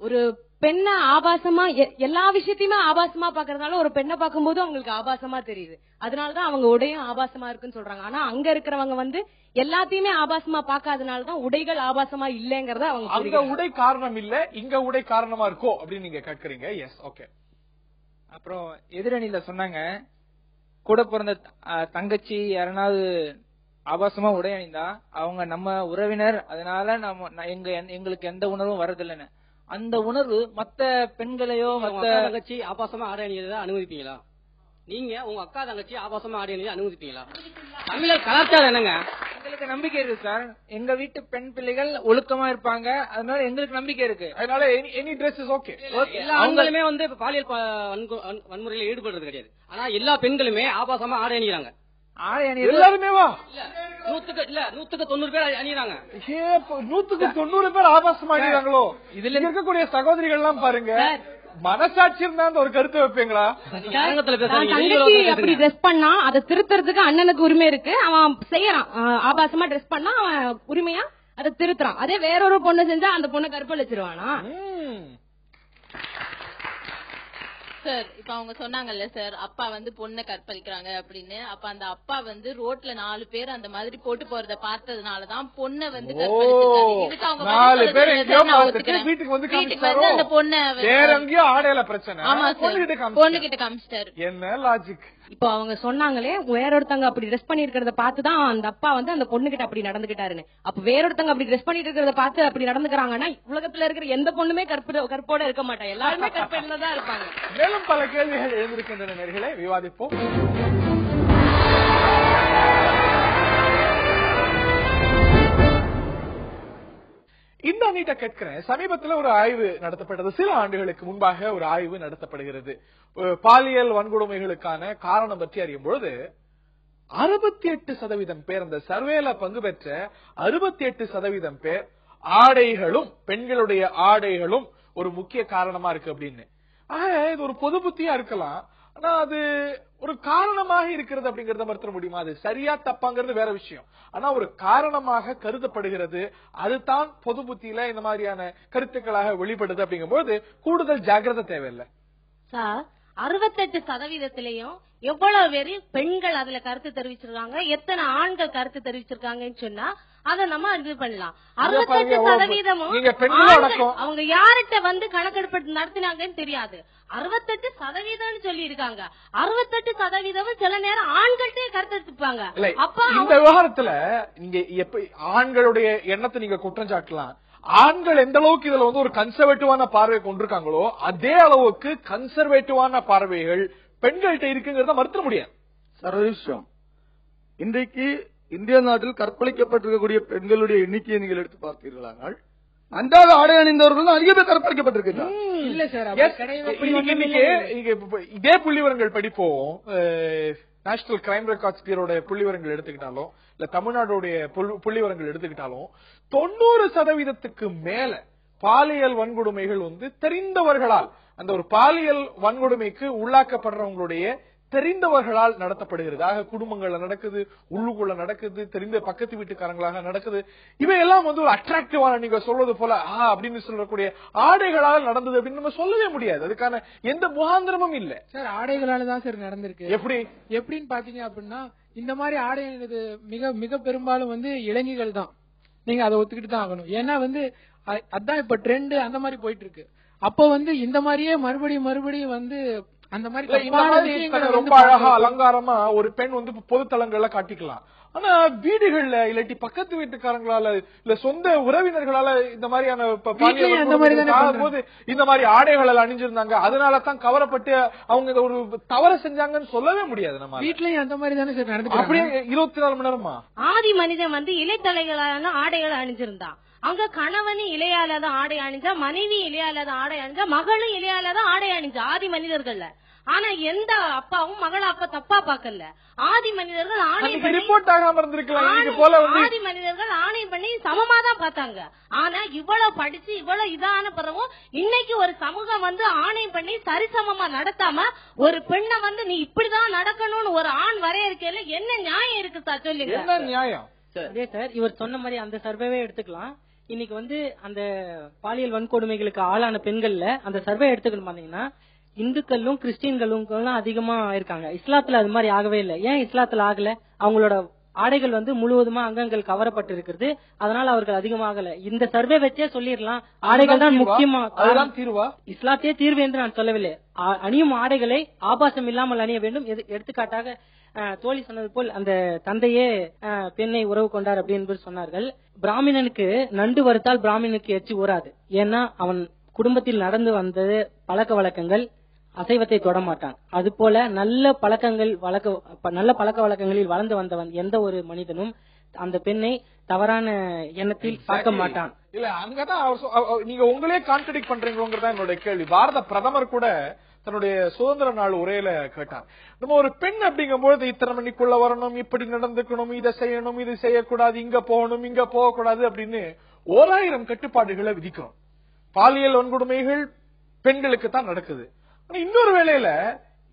ஒரு பெண்ணை ஆபாசமா எல்லா விஷயத்தையுமே ஆபாசமா பாக்குறதுனால ஒரு பெண்ணை பார்க்கும்போது அவங்களுக்கு ஆபாசமா தெரியுது. அதனாலதான் அவங்க உடையும் ஆபாசமா இருக்குன்னு சொல்றாங்க. ஆனா அங்க இருக்கிறவங்க எல்லாத்தையுமே ஆபாசமா பாக்காதனாலதான் உடைகள் ஆபாசமா இல்லங்கறத அவங்க அங்க உடை காரணம் இல்ல, இங்க உடை காரணமா இருக்கோ அப்படின்னு நீங்க கேட்கறீங்க. Yes, okay. அப்புறம் எதிரணியில சொன்னாங்க, கூட பிறந்த தங்கச்சி யாருனாவது ஆபாசமா உடை அணிந்தா அவங்க நம்ம உறவினர், அதனால எங்களுக்கு எந்த உணர்வும் வரதில்லைன்னு. அந்த உணர்வு மத்த பெண்களையோ மத்த தங்கச்சி ஆபாசமா ஆடை அணியதை அனுமதிப்பீங்களா? நீங்க உங்க அக்கா தங்கச்சி ஆபாசமா ஆடை அணியதை அனுமதிப்பீங்களா? தமிழர் கலாச்சாரம் என்னங்க? எங்களுக்கு நம்பிக்கை இருக்கு சார். எங்க வீட்டு பெண் பிள்ளைகள் ஒழுக்கமா இருப்பாங்க, அதனால எங்களுக்கு நம்பிக்கை இருக்கு. அதனால எனி ட்ரெஸ் இஸ் ஓகே. எல்லா ஆண்களுமே பாலியல் வன்முறையில ஈடுபடுறது கிடையாது. ஆனா எல்லா பெண்களுமே ஆபாசமா ஆடை அணிகிறாங்க. எல்லாருமேவா? 100க்கு 90 பேர் அணியறாங்க. 100க்கு 90 பேர் ஆபாசமா அணியறாங்களோ? இதுல இருக்கக்கூடிய சகோதரிகள் எல்லாம் பாருங்க, மனசாட்சி இருந்தா ஒரு கருத்தை வைப்பீங்களா? தங்கச்சி அப்படி ட்ரெஸ் பண்ணா அதை திருத்துறதுக்கு அண்ணனுக்கு உரிமை இருக்கு. அவன் செய்யறான், ஆபாசமா ட்ரெஸ் பண்ணா அவன் உரிமையா அதை திருத்துறான். அதே வேறொரு பொண்ணு செஞ்சா அந்த பொண்ணை கற்பழிச்சிருவானா? சார், இப்ப அவங்க சொன்னாங்கல்ல சார், அப்பா பொண்ணை கற்பழிக்கிறாங்க அப்படின்னு. அப்ப அந்த அப்பா ரோட்ல 4 பேர் அந்த மாதிரி போட்டு போறத பார்த்ததுனாலதான் பொண்ணை கற்பழிச்சிருக்காங்க. இதுக்கு அவங்க அந்த பொண்ணை ஆடையில பிரச்சனை. ஆமா சார், பொண்ணு கிட்ட காமிச்சிட்டாரு. என்ன லாஜிக்? இப்போ அவங்க சொன்னாங்களே வேறொருத்தங்க அப்படி ட்ரெஸ் பண்ணி இருக்கிறத பார்த்துதான் அந்த அப்பா அந்த பொண்ணு கிட்ட அப்படி நடந்துகிட்டாருன்னு. அப்ப வேறொருத்தங்க அப்படி ட்ரெஸ் பண்ணிட்டு இருக்கிறத பார்த்து அப்படி நடந்துக்கிறாங்கன்னா உலகத்துல இருக்கிற எந்த பொண்ணுமே கற்போட இருக்க மாட்டாங்க, எல்லாருமே கற்பனையில தான் இருப்பாங்க. மேலும் பல கேள்விகள் எழுந்திருக்கின்றன, நேயர்களே, விவாதிப்போம். இந்த நீட்ட கேட்கிறேன். சமீபத்தில் ஒரு ஆய்வு நடத்தப்பட்டது. சில ஆண்டுகளுக்கு முன்பாக ஒரு ஆய்வு நடத்தப்படுகிறது. பாலியல் வன்கொடுமைகளுக்கான காரணம் பற்றி அறியும் பொழுது 68% பேர், அந்த சர்வேல பங்கு பெற்ற 68% பேர் ஆடைகளும் பெண்களுடைய ஆடைகளும் ஒரு முக்கிய காரணமா இருக்கு அப்படின்னு. இது ஒரு பொது புத்தியா இருக்கலாம், ஆனா அது ஒரு காரணமாக இருக்கிறது அப்படிங்கறத மறுத்த முடியுமா? அது சரியா தப்பாங்கிறது வேற விஷயம். ஆனா ஒரு காரணமாக கருதப்படுகிறது. அதுதான் பொது புத்தியில இந்த மாதிரியான கருத்துக்களாக வெளிப்படுது. அப்படிங்கும்போது கூடுதல் ஜாக்கிரதை தேவையில்லை சார். 68%லயும் எவ்வளவு பேரு பெண்கள் அதுல கருத்து தெரிவிச்சிருக்காங்க, எத்தனை ஆண்கள் கருத்து தெரிவிச்சிருக்காங்கன்னு சொன்னா அதை நம்ம இது பண்ணலாம். 68% அவங்க யார்கிட்ட கணக்கெடுப்பு நடத்தினாங்கன்னு தெரியாது. 68% சொல்லி இருக்காங்க. 68% சில நேரம் ஆண்கள்ட்டே கருத்து எடுத்துப்பாங்க. அப்ப இந்த விவகாரத்துல நீங்க ஆண்களுடைய எண்ணத்தை நீங்க குற்றம் சாட்டலாம். ஆண்கள் எந்த அளவுக்கு இதுல ஒரு கன்சர்வேட்டிவான பார்வை கொண்டிருக்காங்களோ அதே அளவுக்கு கன்சர்வேட்டிவான பார்வைகள் பெண்கள்கிட்ட இருக்குங்கிறத மறுத்த முடியாது. சர்வ விஷயம். இன்றைக்கு இந்திய நாட்டில் கற்பழிக்கப்பட்டிருக்கக்கூடிய பெண்களுடைய எண்ணிக்கையை நீங்கள் எடுத்து பார்த்தீர்களானால் நன்றாக ஆடை அணிந்தவர்கள் அதிக பேர் கற்பழிக்கப்பட்டிருக்கிறார். இல்ல சார், இதே புள்ளிவரங்கள் படிப்போம். நேஷனல் கிரைம் ரெக்கார்ட்ஸ் பியூரோட புள்ளிவரங்கள் எடுத்துக்கிட்டாலும் இல்ல தமிழ்நாடுடைய புள்ளிவரங்கள் எடுத்துக்கிட்டாலும் 90% மேல பாலியல் வன்கொடுமைகள் தெரிந்தவர்களால், அந்த ஒரு பாலியல் வன்கொடுமைக்கு உள்ளாக்கப்படுறவங்களுடைய தெரிந்தவர்களால் நடத்தப்படுகிறது. ஆக குடும்பங்கள்ல நடக்குது, உள்ளுக்குள்ள நடக்குது, தெரிந்த பக்கத்து வீட்டுக்காரங்களாக நடக்குது. இவையெல்லாம் ஒரு அட்ராக்டிவான, நீங்க சொல்றது போல அப்படின்னு சொல்லக்கூடிய ஆடைகளால் நடந்தது அப்படின்னு நம்ம சொல்லவே முடியாது. அதுக்கான எந்த முகாந்திரமும் இல்ல சார். ஆடைகளால தான் சார் நடந்திருக்கு. எப்படின்னு பாத்தீங்க அப்படின்னா, இந்த மாதிரி ஆடை மிக மிக பெரும்பாலும் இளைஞர்கள் தான். நீங்க அதை ஒத்துக்கிட்டு தான் ஆகணும். ஏன்னா அதான் இப்ப ட்ரெண்ட் அந்த மாதிரி போயிட்டு இருக்கு. அப்ப இந்த மாதிரியே மறுபடியும் அந்த மாதிரி ரொம்ப அழகா அலங்காரமா ஒரு பெண் பொது தளங்கள்ல காட்டிக்கலாம். ஆனா வீடுகள்ல இல்லாட்டி பக்கத்து வீட்டுக்காரங்களால இல்ல சொந்த உறவினர்களால இந்த மாதிரியான போது இந்த மாதிரி ஆடைகள் அணிஞ்சிருந்தாங்க, அதனாலதான் கவரப்பட்டு அவங்க ஒரு தவறு செஞ்சாங்கன்னு சொல்லவே முடியாது. நம்ம வீட்லயும் அந்த மாதிரி தானே சார் நடந்து அப்படியே 24 மணி நேரமா ஆதி மனிதன் இலைத்தலைகளான ஆடைகளை அணிஞ்சிருந்தான். அங்க கணவன் இலையாலாத ஆடை அணிஞ்சா, மனைவி இலையாலாத ஆடை அணிஞ்சா, மகளும் இலையாலாத ஆடை அணிஞ்சா ஆதி மனிதர்கள்ல. ஆனா எந்த அப்பாவும் மகளை அப்ப தப்பா பாக்கல. ஆதி மனிதர்கள் ஆணை பண்ணி சமமா தான் பார்த்தாங்க. ஆனா இவ்வளவு படிச்சு இவ்வளவு இதான பிறகும் இன்னைக்கு ஒரு சமூகம் ஆணை பண்ணி சரிசமமா நடத்தாம ஒரு பெண்ணை நீ இப்படிதான் நடக்கணும்னு ஒரு ஆண் வரையறுக்கையில என்ன நியாயம் இருக்கு சார்? சொல்லுங்க. என்ன நியாயம்? அதே சார், இவர் சொன்ன மாதிரி அந்த சர்வேவே எடுத்துக்கலாம். இன்னைக்கு அந்த பாலியல் வன்கொடுமைகளுக்கு ஆளான பெண்கள்ல அந்த சர்வே எடுத்துக்கணும் பாத்தீங்கன்னா, இந்துக்களும் கிறிஸ்டின்களும் அதிகமா இருக்காங்க. இஸ்லாத்துல அது மாதிரி ஆகவே இல்லை. ஏன் இஸ்லாத்துல ஆகல? அவங்களோட ஆடைகள் முழுவதுமா அங்கங்கள் கவரப்பட்டு இருக்கிறது. அதனால அவர்கள் அதிகமாகல. இந்த சர்வே வச்சே சொல்லிடலாம், ஆடைகள் தான் முக்கியமா. இஸ்லாத்தையே தீர்வு என்று நான் சொல்லவில்லை. அணியும் ஆடைகளை ஆபாசம் இல்லாமல் அணிய வேண்டும். எடுத்துக்காட்டாக தோழி சொன்னது போல் அந்த தந்தையே பெண்ணை உறவு கொண்டார் அப்படின்னு சொன்னார்கள். பிராமணனுக்கு நண்டு வறுத்தால் பிராமணனுக்கு எச்சி ஊறாது. ஏன்னா அவன் குடும்பத்தில் நடந்து வந்த பழக்க வழக்கங்கள் அசைவத்தை தொடமாட்டான். அது போல நல்ல பழக்க வழக்கங்களில் வளர்ந்து வந்தவன் எந்த ஒரு மனிதனும் அந்த பெண்ணை தவறான எண்ணத்தில் பார்க்க மாட்டான். இல்ல, அங்கதான் நீங்க உங்களே கான்ட்ரடிக்ட் பண்றீங்களோங்கிறதா என்னோட கேள்வி. பாரத பிரதமர் கூட தன்னுடைய சுதந்திர நாள் உரையில கேட்டார், நம்ம ஒரு பெண் அப்படிங்கும்போது இத்தனை மணிக்குள்ள வரணும், இப்படி நடந்துக்கணும், இதை செய்யணும், இது செய்யக்கூடாது, இங்க போகணும், இங்க போகக்கூடாது அப்படின்னு 1000 கட்டுப்பாடுகளை விதிக்கிறோம். பாலியல் வன்கொடுமைகள் பெண்களுக்கு தான் நடக்குது. ஆனா இன்னொரு வேளையில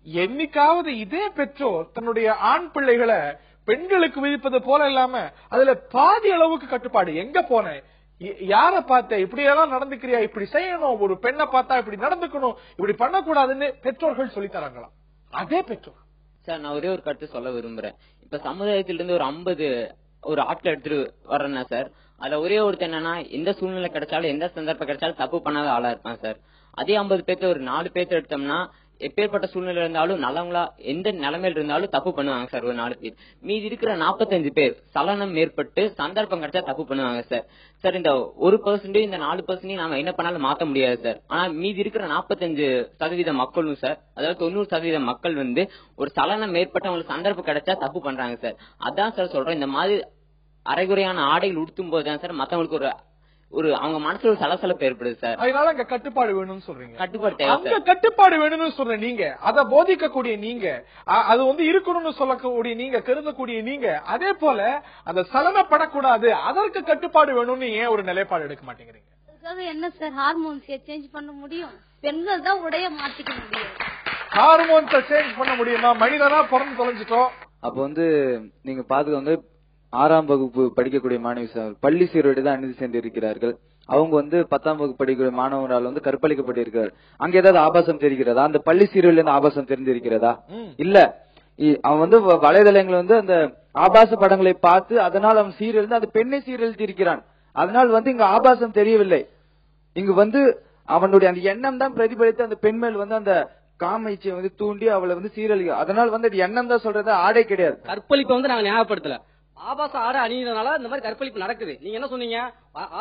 என்னைக்காவது இதே பெற்றோர் தன்னுடைய ஆண் பிள்ளைகளை பெண்களுக்கு விதிப்பது போல இல்லாம அதுல பாதி அளவுக்கு கட்டுப்பாடு, எங்க போன, யார பார்த்த, இப்படியெல்லாம் நடந்துக்கிறியா, இப்படி செய்யணும், ஒரு பெண்ணை பார்த்தா இப்படி நடந்துக்கணும், இப்படி பண்ணக்கூடாதுன்னு பெற்றோர்கள் சொல்லி தராங்களாம். அதே பெற்றோர் சார், நான் ஒரே ஒரு கருத்து சொல்ல விரும்புறேன். இப்ப சமுதாயத்திலிருந்து ஒரு 50 ஒரு ஆட்கள் எடுத்துட்டு வர்றேன்னா சார், அதுல ஒரே ஒருத்தர் என்னன்னா எந்த சூழ்நிலை கிடைச்சாலும் எந்த சந்தர்ப்பம் கிடைச்சாலும் தப்பு பண்ணாத ஆளா இருப்பான் சார். அதே 50 பேர்த்த ஒரு 4 பேர்த்த எடுத்தோம்னா எப்பேற்பட்ட சூழ்நிலை இருந்தாலும் நல்லவங்களா எந்த நிலைமையில இருந்தாலும் தப்பு பண்ணுவாங்க சார். ஒரு 4 பேர், மீதி இருக்கிற 45 பேர் சலனம் ஏற்பட்டு சந்தர்ப்பம் கிடைச்சா தப்பு பண்ணுவாங்க சார். சார், இந்த 1% இந்த 4% நாம என்ன பண்ணாலும் மாத்த முடியாது சார். ஆனா மீதி இருக்கிற 45% மக்களும் சார், அதாவது 90% மக்கள் ஒரு சலனம் ஏற்பட்டவங்களுக்கு சந்தர்ப்பம் கிடைச்சா தப்பு பண்றாங்க சார். அதான் சார் சொல்றேன், இந்த மாதிரி அரைகுறையான ஆடைகள் உடுத்தும் போதுதான் சார் மத்தவங்களுக்கு ஒரு அவங்க மனசுல ஒரு சலசலப்பு ஏற்படுது சார். அதனால அங்க கட்டுப்பாடு வேணும்னு சொல்றீங்க. கட்டுப்பாடு கட்டுப்பாடு வேணும்னு சொல்ற நீங்க, அதை போதிக்கக்கூடிய நீங்க, அது இருக்கணும்னு சொல்லக்கூடிய நீங்க, கருதக்கூடிய நீங்க, அதே போல அந்த சலனப்படக்கூடாது, அதற்கு கட்டுப்பாடு வேணும்னு ஏன் ஒரு நிலைப்பாடு எடுக்க மாட்டேங்கிறீங்க? என்ன சார், ஹார்மோன்ஸை சேஞ்ச் பண்ண முடியும், பெண்கள் தான் உடைய மாத்திக்க முடியும். ஹார்மோன்ஸை சேஞ்ச் பண்ண முடியுமா? மனிதனா பிறந்து தொலைஞ்சிட்டோம். அப்ப நீங்க பாத்துக்கோங்க, 6ஆம் வகுப்பு படிக்கக்கூடிய மாணவி பள்ளி சீருடை தான் அணிந்து சென்றிருக்கிறார்கள். அவங்க 10ஆம் வகுப்பு படிக்கக்கூடிய மாணவரால் கற்பழிக்கப்பட்டிருக்கிறார். அங்க ஏதாவது ஆபாசம் தெரிகிறதா? அந்த பள்ளி சீருடையில இருந்து ஆபாசம் தெரிஞ்சிருக்கிறதா? இல்ல. அவன் வலைதளங்கள் அந்த ஆபாச படங்களை பார்த்து அதனால் அவன் சீரழிந்து அந்த பெண்ணை சீரழித்து இருக்கிறான். அதனால் இங்க ஆபாசம் தெரியவில்லை. இங்கு அவனுடைய அந்த எண்ணம் தான் பிரதிபலித்து அந்த பெண் மேல் அந்த காமீச்சை தூண்டி அவளை சீரழிக்க. அதனால் அது எண்ணம் தான் சொல்றது, ஆடை கிடையாது. கற்பழிப்பு நாங்க ஞாபகப்படுத்தல, ஆபாச ஆடை அணியிறதுனால இந்த மாதிரி கற்பழிப்பு நடக்குது. நீங்க என்ன சொன்னீங்க?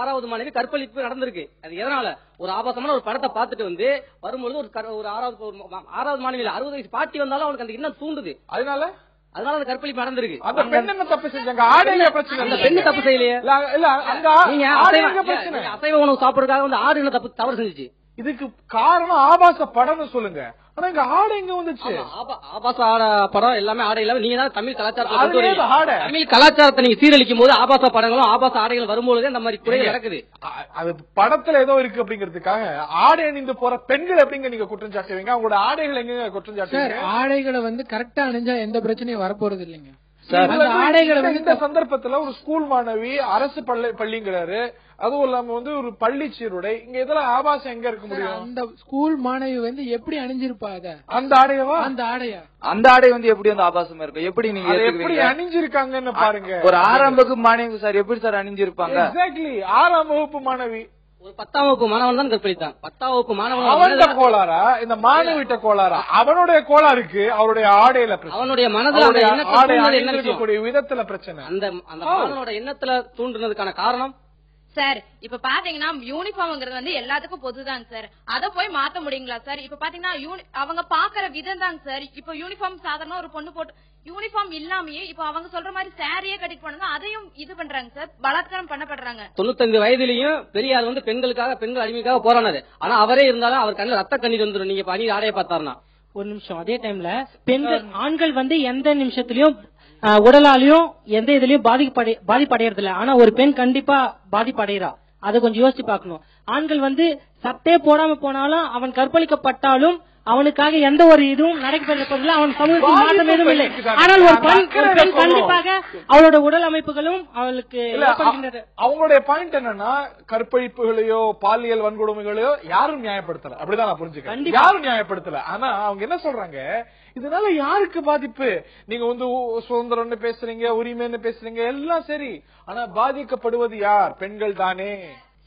6வது மாணவி கற்பழிப்பு நடந்திருக்கு. அது எதனால? ஒரு ஆபாசமான ஒரு படத்தை பார்த்துட்டு வரும்பொழுது ஒரு 6வது மாணவியில 60 வயசு பாட்டி வந்தாலும் அவனுக்கு அந்த எண்ணம் தூண்டுது. அதனால அந்த கற்பழிப்பு நடந்திருக்கு. அந்த பெண் என்ன தப்பு செஞ்சாங்க? ஆடையில பிரச்சனை. அந்த பெண்ணு தப்பு செய்யலையே. நீங்க அசைவ உணவு சாப்பிடுறதுக்காக ஆடு என்ன தவறு செஞ்சுச்சு? இதுக்கு காரணம் ஆபாச படம்னு சொல்லுங்க. ஆனா இங்க ஆடை எங்க வந்துச்சு? ஆபாச படம் எல்லாமே ஆடை இல்லாம நீங்க தான் தமிழ் கலாச்சாரத்தை ஆடை தமிழ் கலாச்சாரத்தை நீங்க சீரழிக்கும் போது ஆபாச படங்களும் ஆபாச ஆடைகள் வரும்போது அந்த மாதிரி குறைகள் நடக்குது. அது படத்துல ஏதோ இருக்கு அப்படிங்கிறதுக்காக ஆடை அணிந்து போற பெண்கள் எப்படிங்க நீங்க குற்றம் சாட்டுவீங்க? அவங்களோட ஆடைகள் எங்க குற்றம் சாட்டுவீங்க? ஆடைகளை வந்து கரெக்டா அணிஞ்சா எந்த பிரச்சனையும் வரப்போறது இல்லைங்க. இந்த சந்தர்ப்பத்துல ஒரு ஸ்கூல் மாணவி அரசு பள்ளிங்கிறாரு, அதுவும் இல்லாம வந்து ஒரு பள்ளி சீருடை, இங்க இதெல்லாம் ஆபாசம் எங்க இருக்க முடியும்? அந்த ஸ்கூல் மாணவி வந்து எப்படி அணிஞ்சிருப்பா? அந்த ஆடையவா? அந்த ஆடை வந்து எப்படி வந்து ஆபாசமா இருக்கும்? எப்படி நீங்க எப்படி அணிஞ்சிருக்காங்கன்னு பாருங்க. ஒரு 6ஆம் வகுப்பு மாணவி சார் எப்படி சார் அணிஞ்சிருப்பாங்க? எக்ஸாக்ட்லி 6ஆம் வகுப்பு மாணவி. ஒரு 10ஆம் வகுப்பு மாணவன் தான் கற்பழித்தான். 10ஆம் வகுப்பு மாணவன் அவனோட கோளாரா இந்த மாணவிட்ட கோளாரா? அவனுடைய கோளாறுக்கு அவருடைய ஆடையில பிரச்சனை, அவனுடைய மனதில் இருக்கக்கூடிய விதத்துல பிரச்சனை. அந்த மாணவனோட எண்ணத்துல தூண்டுனதுக்கான காரணம் சார் இப்ப பாத்தீங்கன்னா யூனிஃபார்ம்ங்கிறது வந்து எல்லாத்துக்கும் பொதுதாங்க சார். அத போய் மாத்த முடியுங்களா சார்? இப்ப பாத்தீங்கன்னா அவங்க பாக்குற விதம் தாங்க சார். இப்ப யூனிஃபார்ம் சாதாரண ஒரு பொண்ணு போட்டு யூனிஃபார்ம் இல்லாமயே இப்ப அவங்க சொல்ற மாதிரி சாரியே கட்டிட்டு போனாங்க, அதையும் இது பண்றாங்க சார், பலாத்காரம் பண்ணப்படுறாங்க. 95 வயதிலையும் பெரியார் வந்து பெண்கள் அடிமைக்காக போராடினாரு. ஆனா அவரே இருந்தாலும் அவர் கண்ணில் ரத்த கண்ணீர் வந்துடும் நீங்க பணி ஆடையை பார்த்தாருன்னா. ஒரு நிமிஷம், அதே டைம்ல பெண்கள் ஆண்கள் வந்து எந்த நிமிஷத்திலயும் உடலாலையும் எந்த இதுலயும் பாதிப்படையறது இல்ல. ஆனா ஒரு பெண் கண்டிப்பா பாதிப்படைகிறா. அதை கொஞ்சம் யோசிச்சு பார்க்கணும். ஆண்கள் வந்து சத்தே போடாம போனாலும் அவன் கற்பழிக்கப்பட்டாலும் அவனுக்காக எந்த ஒரு இதுவும் நடைபெறப்பதில்லை, அவன் சமூகத்தில் மாற்றம் எதுவும் இல்லை. ஆனால் ஒரு பெண் கண்டிப்பாக அவளோட உடல் அமைப்புகளும் அவளுக்கு அவங்களுடைய பாயிண்ட் என்னன்னா கற்பழிப்புகளையோ பாலியல் வன்கொடுமைகளையோ யாரும் நியாயப்படுத்தல, அப்படிதான் நான் புரிஞ்சுக்கிறேன். யாரும் நியாயப்படுத்தல. ஆனா அவங்க என்ன சொல்றாங்க, இதனால யாருக்கு பாதிப்பு? நீங்க வந்து சுதந்திரம்னு பேசுறீங்க, உரிமைன்னு பேசுறீங்க, எல்லாம் சரி, ஆனா பாதிக்கப்படுவது யார்? பெண்கள் தானே.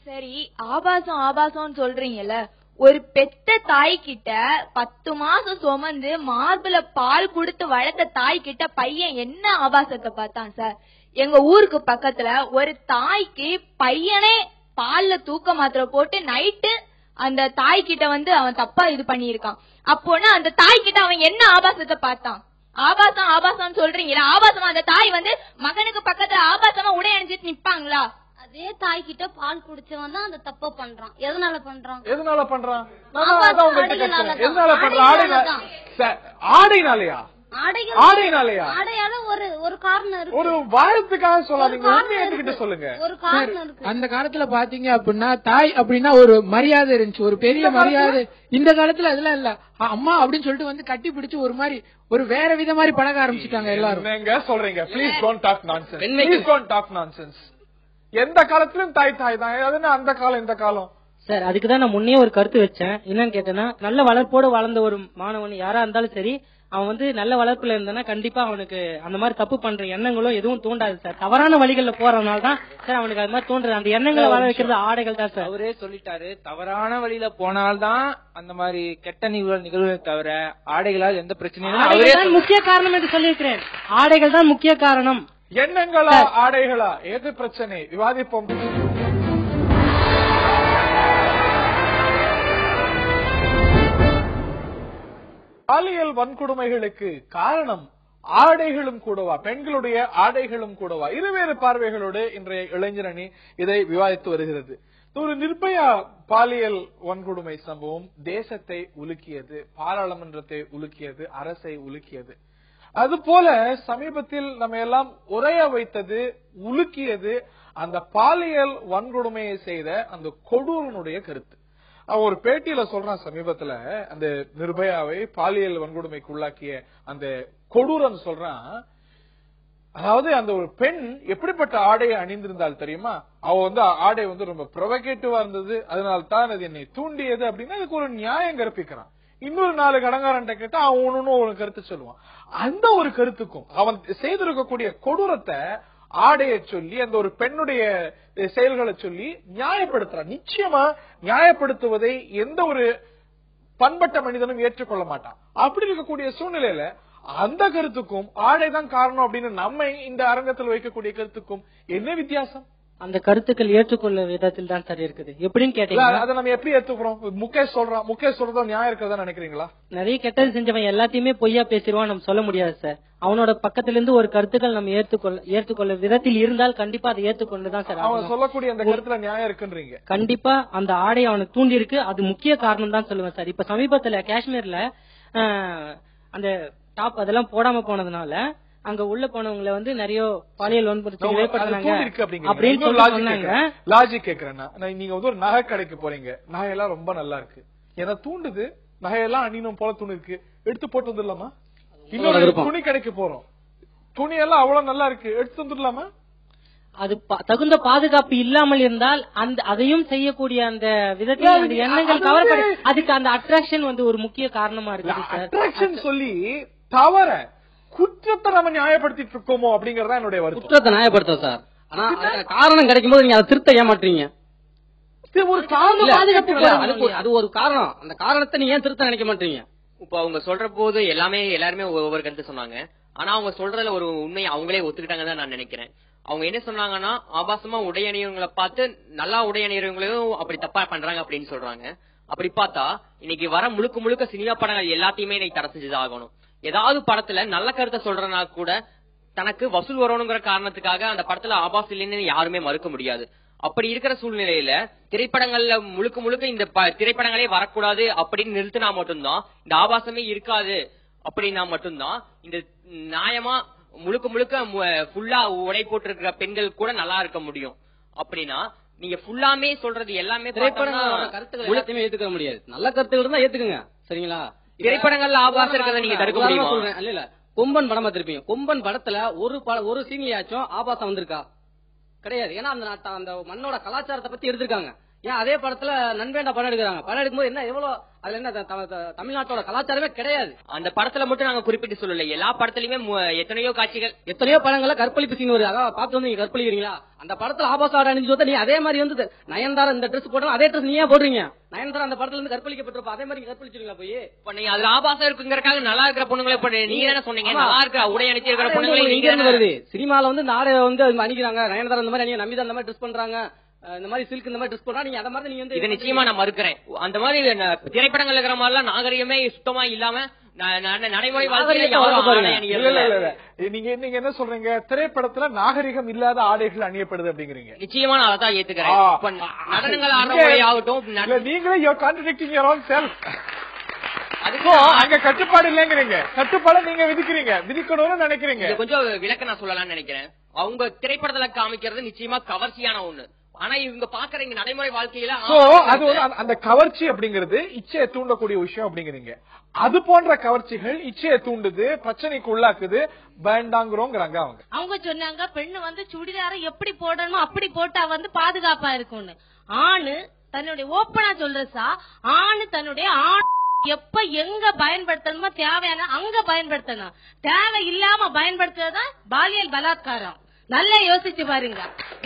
சரி, ஆபாசம் சொல்றீங்கல்ல, ஒரு பெத்த தாய் கிட்ட 10 மாசம் சுமந்து மார்புல பால் கொடுத்து வளர்த்த தாய் கிட்ட பையன் என்ன ஆபாசத்தை பார்த்தான் சார்? எங்க ஊருக்கு பக்கத்துல ஒரு தாய்க்கு பையனே பால்ல தூக்க மாத்திரை போட்டு நைட்டு அந்த தாய் கிட்ட வந்து அவன் தப்பா இது பண்ணிருக்கான். அப்போனா அந்த தாய் கிட்ட அவன் என்ன ஆபாசத்தை பார்த்தான்? ஆபாசம் சொல்றீங்களா? ஆபாசமா அந்த தாய் வந்து மகனுக்கு பக்கத்துல ஆபாசமா உடை அணிஞ்சிட்டு நிப்பாங்களா? அதே தாய் கிட்ட பால் குடிச்சவன் தான் அந்த தப்ப பண்றான். எதனால பண்றான்? ஆடைனாலயா? ஆடையால ஒரு காரணம் இருக்கு. ஒரு வாரத்துக்காக சொல்லாதீங்க, சொல்லுங்க. ஒரு காரணம் இருக்கு. அந்த காலத்துல பாத்தீங்க அப்படின்னா தாய் அப்படின்னா ஒரு மரியாதை இருந்துச்சு, ஒரு பெரிய மரியாதை. இந்த காலத்துல அதெல்லாம் இல்ல. அம்மா அப்படின்னு சொல்லிட்டு வந்து கட்டி பிடிச்சு ஒரு மாதிரி ஒரு வேற வித மாதிரி பழக ஆரம்பிச்சுட்டாங்க எல்லாரும். நீங்க சொல்றீங்க ப்ளீஸ் டோன்ட் டாக் நான்சென்ஸ். எந்த காலத்திலும் தாய் தான். அதுன்னா அந்த காலம் இந்த காலம் சார். அதுக்குதான் நான் முன்னே ஒரு கருத்து வச்சேன். என்னன்னு கேட்டேன்னா, நல்ல வளர்ப்போடு வளர்ந்த ஒரு மாணவன் யாரா இருந்தாலும் சரி, அவன் வந்து நல்ல வளர்ப்புல இருந்தானா கண்டிப்பா அவனுக்கு அந்த மாதிரி தப்பு பண்ற எண்ணங்களும் எதுவும் தோண்டாது சார். தவறான வழிகள்ல போறதுனால தான் சார் அவனுக்கு அது மாதிரி தோன்றது. அந்த எண்ணங்களை வர வைக்கிறது ஆடைகள் தான் சார். அவரே சொல்லிட்டாரு, தவறான வழியில போனால்தான் அந்த மாதிரி கெட்ட நிகழ்வு தவிர ஆடைகளால் எந்த பிரச்சனையும் முக்கிய காரணம் என்று சொல்லியிருக்கிறேன். ஆடைகள் தான் முக்கிய காரணம். எண்ணங்களா ஆடைகளா எது பிரச்சனை? விவாதிப்போம். பாலியல் வன்கொடுமைகளுக்கு காரணம் ஆடைகளும் கூடவா, பெண்களுடைய ஆடைகளும் கூடவா? இருவேறு பார்வைகளோடு இன்றைய இளைஞரணி இதை விவாதித்து வருகிறது. ஒரு நிர்பயா பாலியல் வன்கொடுமை சம்பவம் தேசத்தை உலுக்கியது, பாராளுமன்றத்தை உலுக்கியது, அரசை உலுக்கியது. அதுபோல சமீபத்தில் நம்ம எல்லாம் உரைய வைத்தது, உலுக்கியது அந்த பாலியல் வன்கொடுமையை செய்த அந்த கொடூரனுடைய கருத்து. அவன் ஒரு பேட்டியில சொல்றான், சமீபத்துல அந்த நிர்பயாவை பாலியல் வன்கொடுமைக்கு உள்ளாக்கிய அந்த கொடூரன் சொல்றான், அதாவது அந்த ஒரு பெண் எப்படிப்பட்ட ஆடையை அணிந்திருந்தால் தெரியுமா? அவ வந்து ஆடை வந்து ரொம்ப ப்ரொவகேட்டிவா இருந்தது, அதனால தான் அது என்னை தூண்டியது அப்படின்னு அதுக்கு ஒரு நியாயம் கற்பிக்கிறான். இன்னொரு 4 கடங்காரன் கேட்டா அவன் ஒரு கருத்து சொல்லுவான். அந்த ஒரு கருத்துக்கும் அவன் செய்திருக்கக்கூடிய கொடூரத்தை ஆடையை சொல்லி அந்த ஒரு பெண்ணுடைய செயல்களை சொல்லி நியாயப்படுத்துறான். நிச்சயமா நியாயப்படுத்துவதை எந்த ஒரு பண்பட்ட மனிதனும் ஏற்றுக்கொள்ள மாட்டான். அப்படி இருக்கக்கூடிய சூழ்நிலையில அந்த கருத்துக்கும் ஆடைதான் காரணம் அப்படின்னு நம்மை இந்த அரங்கத்தில் வைக்கக்கூடிய கருத்துக்கும் என்ன வித்தியாசம்? அந்த கருத்துக்கள் ஏற்றுக்கொள்ள விதத்தில் தான் சார் இருக்குது. எப்படின்னு கேட்டீங்கன்னா அதை நம்ம எப்படி ஏத்துக்கிறோம்? முகேஷ் சொல்றதோ நியாயம் இருக்கிறதா நினைக்கிறீங்களா? நிறைய கெட்டது செஞ்சவன் எல்லாத்தையுமே பொய்யா பேசிடுவான் நம்ம சொல்ல முடியாது சார். அவனோட பக்கத்துல இருந்து ஒரு கருத்துக்கள் நம்ம ஏற்றுக்கொள்ள விதத்தில் இருந்தால் கண்டிப்பா அதை ஏற்றுக்கொண்டுதான் சார் அவன் சொல்லக்கூடிய அந்த கருத்துல நியாயம் இருக்குன்றீங்க. கண்டிப்பா அந்த ஆடை அவனுக்கு தூண்டி இருக்கு, அது முக்கிய காரணம் தான் சொல்லுவேன் சார். இப்ப சமீபத்துல காஷ்மீர்ல அந்த டாப் அதெல்லாம் போடாம போனதுனால அங்க உள்ள போனவங்களை வந்து நிறைய பாலியல் வன்புறுத்தல் ஏற்படுத்தினாங்க அப்படின்னு சொன்னாங்க. லாஜிக் கேக்குறேன்னா, நீங்க வந்து ஒரு நகை கடைக்கு போறீங்க, நகையெல்லாம் ரொம்ப நல்லா இருக்கு, ஏன்னா தூண்டுது, நகையெல்லாம் அணினும் போல துணி இருக்கு, எடுத்து போட்டு வந்துடலாமா? இன்னொரு துணி கடைக்கு போறோம், துணியெல்லாம் அவ்வளவு நல்லா இருக்கு, எடுத்து வந்துடலாமா? அது தகுந்த பாதுகாப்பு இல்லாமல் இருந்தால் அந்த அதையும் செய்யக்கூடிய அந்த விதத்தில் அந்த எண்ணங்கள் கவரப்பட அதுக்கு அந்த அட்ராக்ஷன் வந்து ஒரு முக்கிய காரணமா இருக்கு. அட்ராக்ஷன் சொல்லி தவற குற்றத்தை நம்ம நியாயப்படுத்திட்டு இருக்கோமோ அப்படிங்கறத என்னுடைய வருத்தம். குற்றத்தை நியாயப்படுத்த சார், ஆனா காரணம் கிடைக்கும் போது நீங்க அதை திருத்த ஏமாற்றீங்க. ஒரு காரணம், அது ஒரு காரணம், அந்த காரணத்தை நீங்க ஏன் திருத்த நினைக்க மாட்டீங்க? இப்ப அவங்க சொல்ற போது எல்லாருமே ஒவ்வொரு கருத்து சொன்னாங்க. ஆனா அவங்க சொல்றதுல ஒரு உண்மையை அவங்களே ஒத்துக்கிட்டாங்கன்னு தான் நான் நினைக்கிறேன். அவங்க என்ன சொன்னாங்கன்னா, ஆபாசமா உடை அணியவங்களை பார்த்து நல்லா உடை அணியவங்களையும் அப்படி தப்பா பண்றாங்க அப்படின்னு சொல்றாங்க. அப்படி பார்த்தா இன்னைக்கு வர முழுக்க சினிமா படங்கள் எல்லாத்தையுமே இன்னைக்கு தடை செஞ்சுதான் ஆகணும். ஏதாவது படத்துல நல்ல கருத்தை சொல்றனா கூட தனக்கு வசூல் வரணுங்கிற காரணத்துக்காக அந்த படத்துல ஆபாசம் இல்லைன்னு யாருமே மறுக்க முடியாது. அப்படி இருக்கிற சூழ்நிலையில திரைப்படங்கள்ல முழுக்க இந்த திரைப்படங்களே வரக்கூடாது அப்படின்னு நிறுத்தினா மட்டும்தான், இந்த ஆபாசமே இருக்காது அப்படின்னா மட்டும்தான் இந்த நியாயமா முழுக்க ஃபுல்லா உடை போட்டு இருக்கிற பெண்கள் கூட நல்லா இருக்க முடியும். அப்படின்னா நீங்க ஃபுல்லாமே சொல்றது எல்லாமே திரைப்படங்கள் கருத்துக்கள் எல்லாத்தையுமே ஏத்துக்க முடியாது. நல்ல கருத்துக்கள் இருந்தா ஏத்துக்குங்க, சரிங்களா? திரைப்படங்கள்ல ஆபாசம் இருக்கிறத நீங்க தடுக்க முடியுமா? இல்ல, கொம்பன் படம் பார்த்திருப்பீங்க. கொம்பன் படத்துல ஒரு சீன்லயாச்சும் ஆபாசம் வந்திருக்கா? கிடையாது. ஏன்னா அந்த மண்ணோட கலாச்சாரத்தை பத்தி எடுத்திருக்காங்க. ஏன் அதே படத்துல நண்பேண்டா படம் எடுக்கிறாங்க, படம் எடுக்கும்போது என்ன எவ்வளவு அதுல என்ன தமிழ்நாட்டோட கலாச்சாரமே கிடையாது. அந்த படத்துல மட்டும் நாங்க குறிப்பிட்டு சொல்லல, எல்லா படத்துலயுமே எத்தனையோ காட்சிகள், எத்தனையோ படங்கள்ல கற்பழிப்பு சீன் வருது. அதான் பார்த்து வந்து நீங்க கற்பழிக்கிறீங்களா? அந்த படத்துல ஆபாச ஆடை அணிஞ்சு நீ அதே மாதிரி வந்து நயன்தாரா இந்த ட்ரெஸ் போட்டோம், அதே ட்ரெஸ் நீங்க போடுறீங்க. நயன்தாரா அந்த படத்துல இருந்து கற்பழிக்கப்பட்டிருப்பா, அதே மாதிரி கற்பழிச்சிருங்களா போய்? இப்ப நீங்க அதுல ஆபாசம் இருக்குங்கிறக்காக நல்லா இருக்கிற பொண்ணுங்களை நீங்க என்ன சொன்னீங்க? நல்லா இருக்கிற உடை அணிச்சு இருக்கிற பொண்ணுங்களை நீங்க என்ன வருது? சினிமால வந்து இந்த ஆடை வந்து அணிக்கிறாங்க, நயன்தாரா இந்த மாதிரி நம்பிதான் இந்த மாதிரி ட்ரெஸ் பண்றாங்க, இந்த மாதிரி சில்க் இந்த மாதிரி ட்ரெஸ் போட்டா நீங்க அத மாதிரி நீங்க வந்து இதை நிச்சயமா நான் மறுக்கிறேன். அந்த மாதிரி திரைப்படங்கள் இருக்கிற மாதிரிலாம் நாகரிகமே சுத்தமா இல்லாம நடைமுறை நீங்க என்ன சொல்றீங்க? திரைப்படத்துல நாகரிகம் இல்லாத ஆடைகள் அணியப்படுது அப்படிங்கிறீங்க. நிச்சயமா நான் அதான் ஏத்துக்கிறேன். நடனங்கள் ஆடுற ஆகட்டும், நீங்களே you contradicting your own self. அதுக்கும் அங்க கட்டுப்பாடு இல்லைங்கிறீங்க, கட்டுப்பாடு நீங்க விதிக்கணும்னு நினைக்கிறீங்க. கொஞ்சம் விளக்க நான் சொல்லலாம்னு நினைக்கிறேன். அவங்க திரைப்படத்துல காமிக்கிறது நிச்சயமா கவர்ச்சியான ஒண்ணு, ஆனா இவங்க பாக்குறீங்க நடைமுறை வாழ்க்கையில அது அந்த கவர்ச்சி அப்படிங்கிறது இச்சையை தூண்டக்கூடிய விஷயம் அப்படிங்கிறீங்க. அது போன்ற கவர்ச்சிகள் இச்சையை தூண்டுது, பிரச்சனைக்கு உள்ளாக்குது, வேண்டாங்கிறோங்கிறாங்க அவங்க. அவங்க சொன்னாங்க பெண்ணு வந்து சுடிதார எப்படி போடணுமோ அப்படி போட்டா வந்து பாதுகாப்பா இருக்கும்னு. ஆணு தன்னுடைய ஓப்பனா சொல்றசா, ஆணு தன்னுடைய எப்ப எங்க பயன்படுத்தணுமோ தேவையான அங்க பயன்படுத்தணும், தேவை இல்லாம பயன்படுத்துறதுதான் பாலியல் பலாத்காரம். நல்லா யோசிச்சு பாருங்க,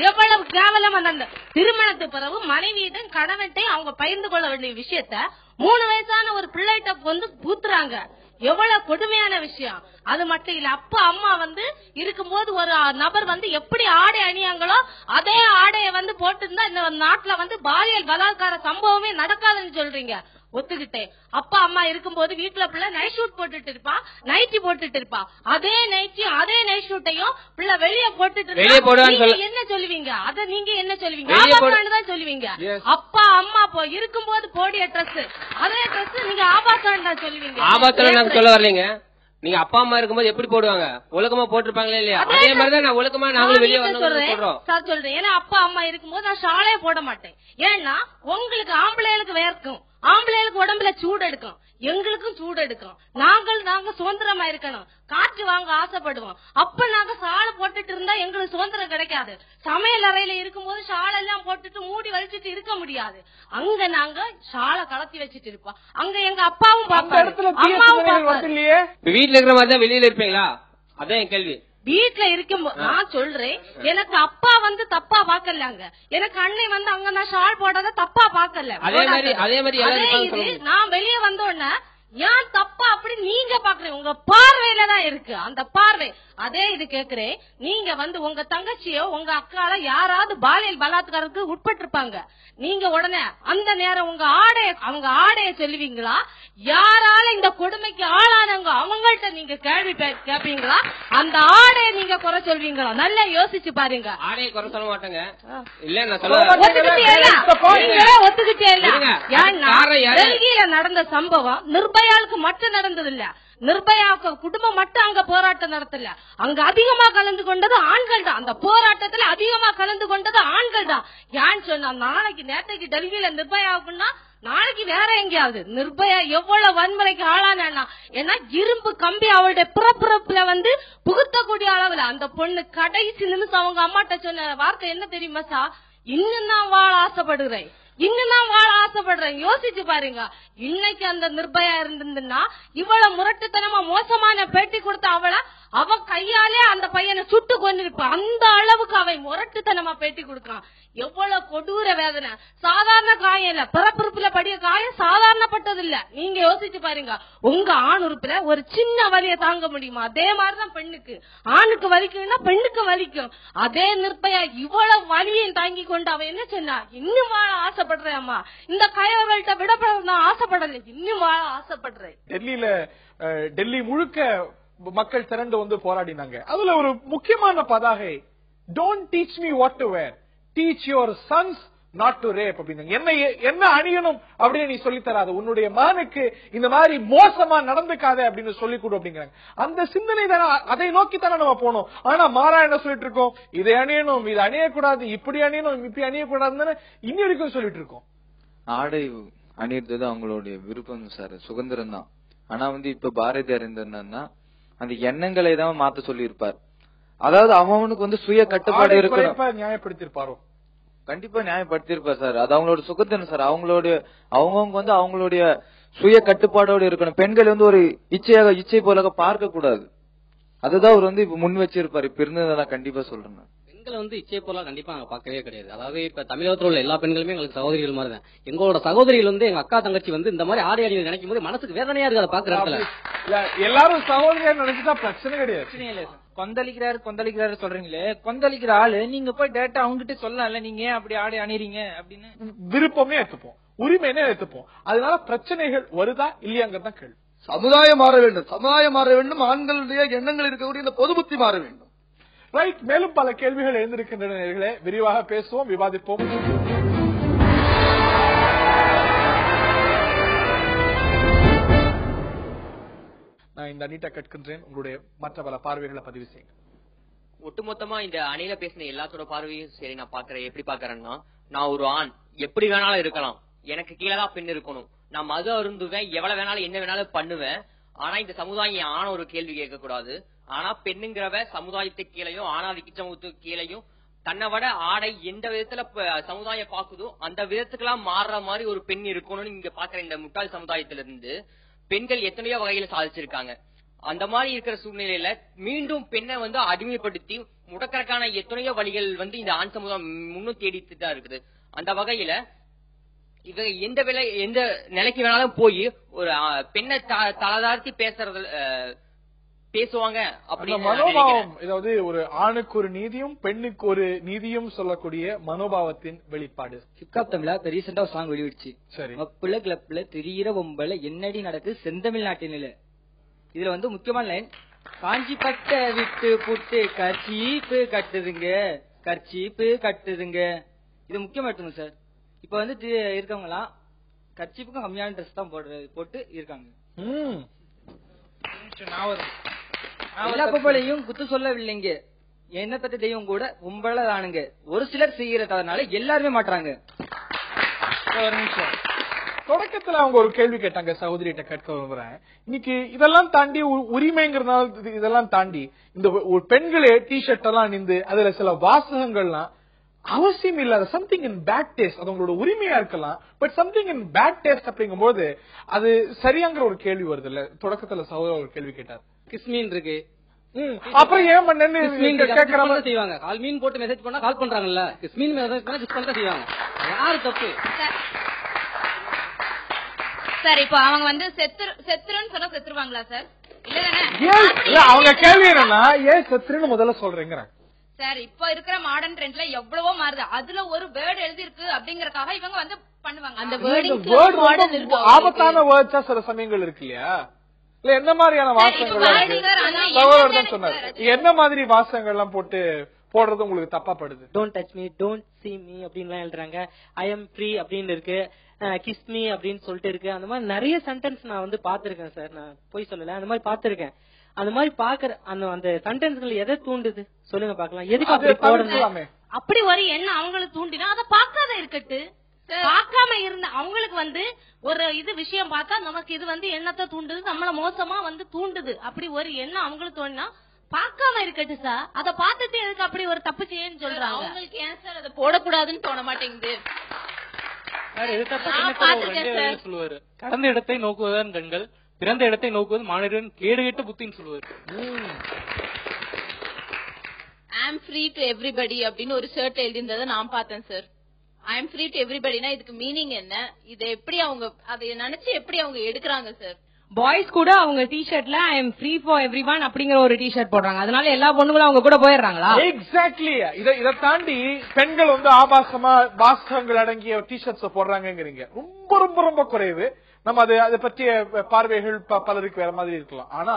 எவ்வளவு கேவலம். அந்த திருமணத்துக்கு பிறகு மனைவியிடம் கணவன்கிட்ட அவங்க பகிர்ந்து கொள்ள வேண்டிய விஷயத்த 3 வயசான ஒரு பிள்ளைகிட்ட வந்து பூத்துறாங்க. எவ்வளவு கொடுமையான விஷயம். அது மட்டும் இல்ல, அப்பா அம்மா வந்து இருக்கும்போது ஒரு நபர் வந்து எப்படி ஆடை அணியாங்களோ அதே ஆடையை வந்து போட்டு இந்த நாட்டுல வந்து பாலியல் பலாத்கார சம்பவமே நடக்காதுன்னு சொல்றீங்க. ஒத்துக்கிட்டேன். அப்பா அம்மா இருக்கும்போது வீட்டுல பிள்ளை நைட் ஷூட் போட்டுட்டு இருப்பா, நைட்டி போட்டுட்டு இருப்பா. அதே நைட்டியும் அதே நைட் ஷூட்டையும் பிள்ளை வெளியே போட்டுட்டு என்ன சொல்லுவீங்க? அத நீங்க என்ன சொல்லுவீங்க? ஆபாசம் சொல்லுவீங்க. அப்பா அம்மா இருக்கும்போது போடிய ட்ரெஸ் அதே ட்ரெஸ் நீங்க ஆபாசம் தான் சொல்லுவீங்க. ஆபாசம் சொல்ல வரலீங்க. நீங்க அப்பா அம்மா இருக்கும்போது எப்படி போடுவாங்க? ஒழுக்கமா போட்டிருப்பாங்களே இல்லையா? அதே மாதிரிதான் நான் ஒழுக்கமா நாங்களும் வெளியே சொல்றேன். ஏன்னா அப்பா அம்மா இருக்கும்போது நான் ஷாலே போட மாட்டேன். ஏன்னா உங்களுக்கு ஆம்பளைகளுக்கு வேர்க்கும், ஆம்பளைகளுக்கு உடம்புல சூடு எடுக்கும், எங்களுக்கும் சூடு எடுக்கும். நாங்க சுதந்திரமா இருக்கணும், காற்று வாங்க ஆசைப்படுவோம். அப்ப நாங்க ஷாலை போட்டுட்டு இருந்தா எங்களுக்கு சுதந்திரம் கிடைக்காது. சமையல் அறையில இருக்கும்போது ஷாலை எல்லாம் போட்டுட்டு மூடி வலிச்சுட்டு இருக்க முடியாது. அங்க நாங்க ஷாலை கலத்தி வச்சுட்டு இருப்போம். அங்க எங்க அப்பாவும் பாப்பாரு, அம்மாவும் பாப்பாரு. வீட்டுல இருக்கிற மாதிரி தான் வெளியில இருப்பீங்களா? அதான் என் கேள்வி. வீட்டுல இருக்கும் நான் சொல்றேன், எனக்கு அப்பா வந்து தப்பா பாக்கலாங்க, எனக்கு அன்னை வந்து அங்க நான் ஷால் போடாத தப்பா பாக்கல. அதே மாதிரி நான் வெளியே வந்தோடனே ஏன் தப்பா அப்படி நீங்க பாக்குறீங்க, உங்க பார்வையில தான் இருக்கு அந்த பார்வை. அதே இது கேக்குறேன், நீங்க உங்க தங்கச்சியோ உங்க அக்கால யாராவது பாலியல் பலாத்காரத்துக்கு உட்பட்டிருப்பாங்க, நீங்க உடனே அந்த நேரம் அவங்க ஆடைய சொல்லுவீங்களா? யாரால இந்த கொடுமைக்கு ஆளானவங்க அவங்கள்ட்ட நீங்க கேள்வி கேட்பீங்களா? அந்த ஆடைய நீங்க குறை சொல்வீங்களா? நல்லா யோசிச்சு பாருங்க. ஆடையை குறை சொல்ல மாட்டாங்க. இல்ல ஒத்துக்கிட்டே இல்ல. டெல்லியில நடந்த சம்பவம் நிர்பயாவுக்கு மட்டும் நடந்தது இல்ல, நிர்பயாவுக்கு குடும்பம் மட்டும் அங்க போராட்டம் நடத்தல, அங்க அதிகமா கலந்து கொண்டது ஆண்கள் தான். அந்த போராட்டத்துல அதிகமா கலந்து கொண்டது ஆண்கள் தான். ஏன்னு சொன்னா நேற்றைக்கு டெல்லியில நிர்பயாவுக்குன்னா நாளைக்கு வேற எங்கேயாவது நிர்பயா எவ்வளவு வன்முறைக்கு ஆளானா, ஏன்னா இரும்பு கம்பி அவளுடைய பிறப்புல புகுத்தக்கூடிய அளவுல அந்த பொண்ணு கடைசி நிமிஷம் அவங்க அம்மாட்ட சொன்ன வார்த்தை என்ன தெரியுமா? இன்னும் நான் வாழ ஆசைப்படுகிறேன், இன்னும் நான் வாழ ஆசைப்படுறேன். யோசிச்சு பாருங்க, இன்னைக்கு அந்த நிர்பயா இருந்திருந்தா இவ்வளவு முரட்டுத்தனமா மோசமான பேட்டி கொடுத்த அவ கையாலே அந்த பையனை சுட்டு கொண்டிருப்பா. அந்த அளவுக்கு அவை முரட்டுத்தனமா பேட்டி கொடுக்கான். எவ்வளவு கொடூர வேதனை. சாதாரண காயம் இல்ல, பிறப்புறுப்புல படிய காயம் சாதாரணப்பட்டது இல்ல. நீங்க யோசிச்சு பாருங்க, உங்க ஆண் உறுப்புல ஒரு சின்ன வலியை தாங்க முடியுமா? அதே மாதிரிதான் பெண்ணுக்கு, ஆணுக்கு வலிக்கும்னா பெண்ணுக்கு வலிக்கும். அதே நிர்பயா இவ்வளவு வலியையும் தாங்கி கொண்டு அவ என்ன சொன்னா, இன்னும் வாழ ஆசைப்படுறேன் அம்மா, இந்த கையவர்கள்ட்ட விடப்பட நான் ஆசைப்படல, இன்னும் வாழ ஆசைப்படுறேன். டெல்லி முழுக்க மக்கள் திரண்டு போராடினாங்க. அதுல ஒரு முக்கியமான பதாகை, don't teach me what to wear, teach your sons not to rape அப்படின்னு. என்ன அணியணும் அப்படின்னு நீ சொல்லி தராது, உன்னுடைய மகனுக்கு இந்த மாதிரி மோசமா நடந்துக்காத அப்படின்னு சொல்லி கொடு அப்படிங்கிறாங்க. அந்த சிந்தனை தானே, அதை நோக்கி தானே நம்ம போனோம். ஆனா மாறா என்ன சொல்லிட்டு இருக்கோம், இதை அணியணும், இதை அணியக்கூடாது, இப்படி அணியணும், இப்படி அணியக்கூடாதுன்னு இன்னி வரைக்கும் சொல்லிட்டு இருக்கோம். ஆடை அணியறது அவங்களுடைய விருப்பம் சார், சுதந்திரம் தான். ஆனா இப்ப பாரதியார் என்னன்னா அந்த எண்ணங்களை தான் மாத்த சொல்லி இருப்பார். அதாவது அவனுக்கு சுய கட்டுப்பாடு இருக்கணும். நியாயப்படுத்திருப்பாரோ? கண்டிப்பா நியாயப்படுத்திருப்பார் சார். அது அவங்களோட சுகத்திரம் சார். அவங்கவுங்க அவங்களுடைய சுய கட்டுப்பாடோடு இருக்கணும். பெண்கள் ஒரு இச்சை போல பார்க்க கூடாது. அதுதான் அவர் இப்ப முன் வச்சிருப்பாரு. இப்ப இருந்ததெல்லாம் கண்டிப்பா சொல்றேன். பெண்கள் இச்சை போல கண்டிப்பா நாங்க பாக்கவே கிடையாது. அதாவது இப்ப தமிழகத்தில் உள்ள எல்லா பெண்களுமே எங்களுக்கு சகோதரிகள் மாதிரி தான். எங்களோட சகோதரிகள் எங்க அக்கா தங்கச்சி இந்த மாதிரி ஆடை அணியை நினைக்கும் போது மனசுக்கு வேதனையா இருக்கு. அதை பாக்குறதுல எல்லாரும் சகோதரியா நினைச்சுட்டா பிரச்சனை கிடையாது. கொந்தளிக்கிறாரு சொல்றீங்களே, கொந்தளிக்கிற ஆளு நீங்க போய் டேட்டா அவங்ககிட்ட சொல்லல, நீங்க அப்படி ஆடை அணிறீங்க அப்படின்னு விருப்பமே எடுத்துப்போம், உரிமையே எடுத்துப்போம். அதனால பிரச்சனைகள் வருதா இல்லையாங்கிறதான் கேள்வி. சமுதாயம் மாற வேண்டும், சமுதாயம் மாற வேண்டும், ஆண்களுடைய எண்ணங்கள் இருக்கக்கூடிய இந்த பொது புத்தி மாற வேண்டும். ரைட். மேலும் பல கேள்விகள் எழுந்திருக்கின்றன. விரிவாக பேசுவோம், விவாதிப்போம். நான் இந்த அணிட்ட கேட்கின்றேன், உங்களுடைய மற்ற பல பார்வைகளை பதிவு செய்யுங்க. ஒட்டுமொத்தமா இந்த அணியில பேசின எல்லாத்தோட பார்வையும் சரி நான் பாக்குறேன். எப்படி பாக்குறேன்னா, நான் ஒரு ஆண் எப்படி வேணாலும் இருக்கலாம், எனக்கு கீழதான் பெண் இருக்கணும், நான் மது அருந்துவேன், எவ்வளவு வேணாலும் என்ன வேணாலும் பண்ணுவேன். ஆனா இந்த சமுதாயம் ஆன ஒரு கேள்வி கேட்க கூடாது. ஆனா பெண்ணுங்கிறவ சமுதாயத்துக்கு கீழையும் ஆணாதிக்க சமூகத்துக்கு கீழையும் தன்னை விட ஆடை எந்த விதத்துல சமுதாயம் பாக்குதோ அந்த விதத்துக்கெல்லாம் மாறுற மாதிரி ஒரு பெண் இருக்கணும்னு இங்க பாக்குற இந்த முட்டாள் சமுதாயத்திலிருந்து பெண்கள் எத்தனையோ வகையில சாதிச்சிருக்காங்க. அந்த மாதிரி இருக்கிற சூழ்நிலையில மீண்டும் பெண்ணை அடிமைப்படுத்தி முடக்கறக்கான எத்தனையோ வழிகள் இந்த ஆண் சமுதாயம் முன்னும் தேடிட்டு தான் இருக்குது. அந்த வகையில இவங்க எந்த நிலைக்கு வேணாலும் போய் ஒரு பெண்ணை தலதார்த்தி பேசுவாங்க அப்படின்னு மனோபாவம். அதாவது ஒரு ஆணுக்கு ஒரு நீதியும் பெண்ணுக்கு ஒரு நீதியும் சொல்லக்கூடிய மனோபாவத்தின் வெளிப்பாடு. ஹிப்காப் தமிழா இப்ப ரீசெண்டா ஒரு சாங் வெளியிடுச்சு. சரி. மப்புல கிளப்ல திரியிற பொம்பல என்னடி நடக்குது செந்தமிழ்நாட்டினில. இதுல முக்கியமான லைன், காஞ்சி பட்ட விட்டு புட்டு கர்ச்சீப்பு கட்டுதுங்க, கர்ச்சீப்பு கட்டுதுங்க. இது முக்கியமா எடுத்துங்க சார். இப்ப இருக்கவங்க எல்லாம் கர்ச்சீப்புக்கும் கம்மியான ட்ரெஸ் தான் போட்டு இருக்காங்க. எல்லா பொம்பளையும் குத்து சொல்லவில்லைங்க, என்ன பத்தி தெய்வம் கூட பொம்பளை தானுங்க. ஒரு சிலர் செய்யறதுனால எல்லாருமே மாட்டாங்க. ஒரு நிமிஷம். தொடக்கத்துல அவங்க ஒரு கேள்வி கேட்டாங்க, சகோதரிகிட்ட கேட்க விரும்புறேன். இன்னைக்கு இதெல்லாம் தாண்டி உரிமைங்கிறதுனால இதெல்லாம் தாண்டி இந்த ஒரு பெண்களே டிஷர்ட் எல்லாம் அணிந்து அதுல சில வாசகங்கள்லாம் அவசியம் இல்லாத சம்திங் இன் பேட் டேஸ்ட், அது உங்களோட உரிமையா இருக்கலாம், but something in bad taste அப்படிங்கும் போது அது சரியாங்கிற ஒரு கேள்வி வருது இல்ல. தொடக்கத்துல சகோதரர் ஒரு கேள்வி கேட்டார், கிஸ்மீன் இருக்கு, அப்புறம் ஏன் பண்ணு செய்வாங்க. கால் மீன் போட்டு மெசேஜ் பண்ணா கால் பண்றாங்கல்ல, கிஸ்மீன் மெசேஜ் பண்ணா கிஸ் பண்ண செய்வாங்க. யாரு தப்பு? சார் இப்போ அவங்க வந்து செத்துருன்னு சொன்னா செத்துருவாங்களா சார்? அவங்க கேள்வி என்னன்னா ஏன் செத்துருன்னு முதல்ல சொல்றீங்க சார். இப்போ இருக்கிற மாடர்ன் ட்ரெண்ட்ல எவ்வளவோ மாறுது. அதுல ஒரு வேர்டு எழுதி இருக்கு அப்படிங்கறக்காக இவங்க வந்து பண்ணுவாங்க. அந்த வேர்டிங் ஆபத்தான வேர்ட்ஸா சில சமயங்கள் இருக்கு இல்லையா? இல்ல என்ன மாதிரியான வாசகங்கள் சொன்னாரு? என்ன மாதிரி வாசகங்கள் எல்லாம் போடுறது உங்களுக்கு தப்பா படுது? Don't touch me, don't see me அப்படின்லாம் எழுதுறாங்க. ஐ எம் ஃப்ரீ அப்படின்னு இருக்கு, கிஸ் மீ அப்படின்னு சொல்லிட்டு இருக்கு. அந்த மாதிரி நிறைய சென்டென்ஸ் நான் வந்து பாத்திருக்கேன் சார். நான் போய் சொல்லல, அந்த மாதிரி பாத்திருக்கேன். அந்த மாதிரி பாக்குற அந்த சென்டென்ஸ்கள் எதை தூண்டுது சொல்லுங்க பாக்கலாம். எதுக்கு அப்படி போடணும்? அப்படி ஒரு எண்ணம் அவங்களுக்கு தூண்டினா அதை பார்க்காத இருக்கட்டு. பார்க்காம இருந்த அவங்களுக்கு வந்து ஒரு விஷயம் பார்த்தா நமக்கு இது வந்து எண்ணத்தை தூண்டுது, நம்மள மோசமா வந்து தூண்டுது. அப்படி ஒரு எண்ணம் அவங்களுக்கு தோணினா பார்க்காம இருக்கட்டு சார். அதை பார்த்துட்டு எதுக்கு அப்படி ஒரு தப்பு செய்யன்னு சொல்றாங்க. அவங்களுக்கு ஏன் சார் அதை போடக்கூடாதுன்னு தோண மாட்டேங்குது? சொல்லுவாரு, கடந்த இடத்தை நோக்குவதுதான் கண்கள், பிறந்த இடத்தை நோக்குவது மாநிலம் கேடுகெட்ட புத்தின்னு சொல்லுவாரு. I am free to everybody அப்படின்னு ஒரு ஷர்ட் எழுதியிருந்ததை நான் பார்த்தேன் சார். ஐ அம் ஃப்ரீ டு எவ்ரிபடினா இதுக்கு மீனிங் என்ன? இதை எப்படி அவங்க அதை நினைச்சு எப்படி அவங்க எடுக்கிறாங்க சார்? பாய்ஸ் கூட அவங்க டிஷர்ட்ல I am free for everyone அப்படிங்கிற ஒரு டிஷர்ட் போடுறாங்க. அதனால எல்லா பொண்ணுங்களும் அவங்க கூட போயிடுறாங்களா? எக்ஸாக்ட்லி. இதை தாண்டி பெண்கள் வந்து ஆபாசமா வாசகங்கள் அடங்கிய டிஷர்ட்ஸ் போடுறாங்கிறீங்க. ரொம்ப ரொம்ப ரொம்ப குறைவு. நம்ம அதை பற்றிய பார்வைகள் பலருக்கு வேற மாதிரி இருக்கலாம். ஆனா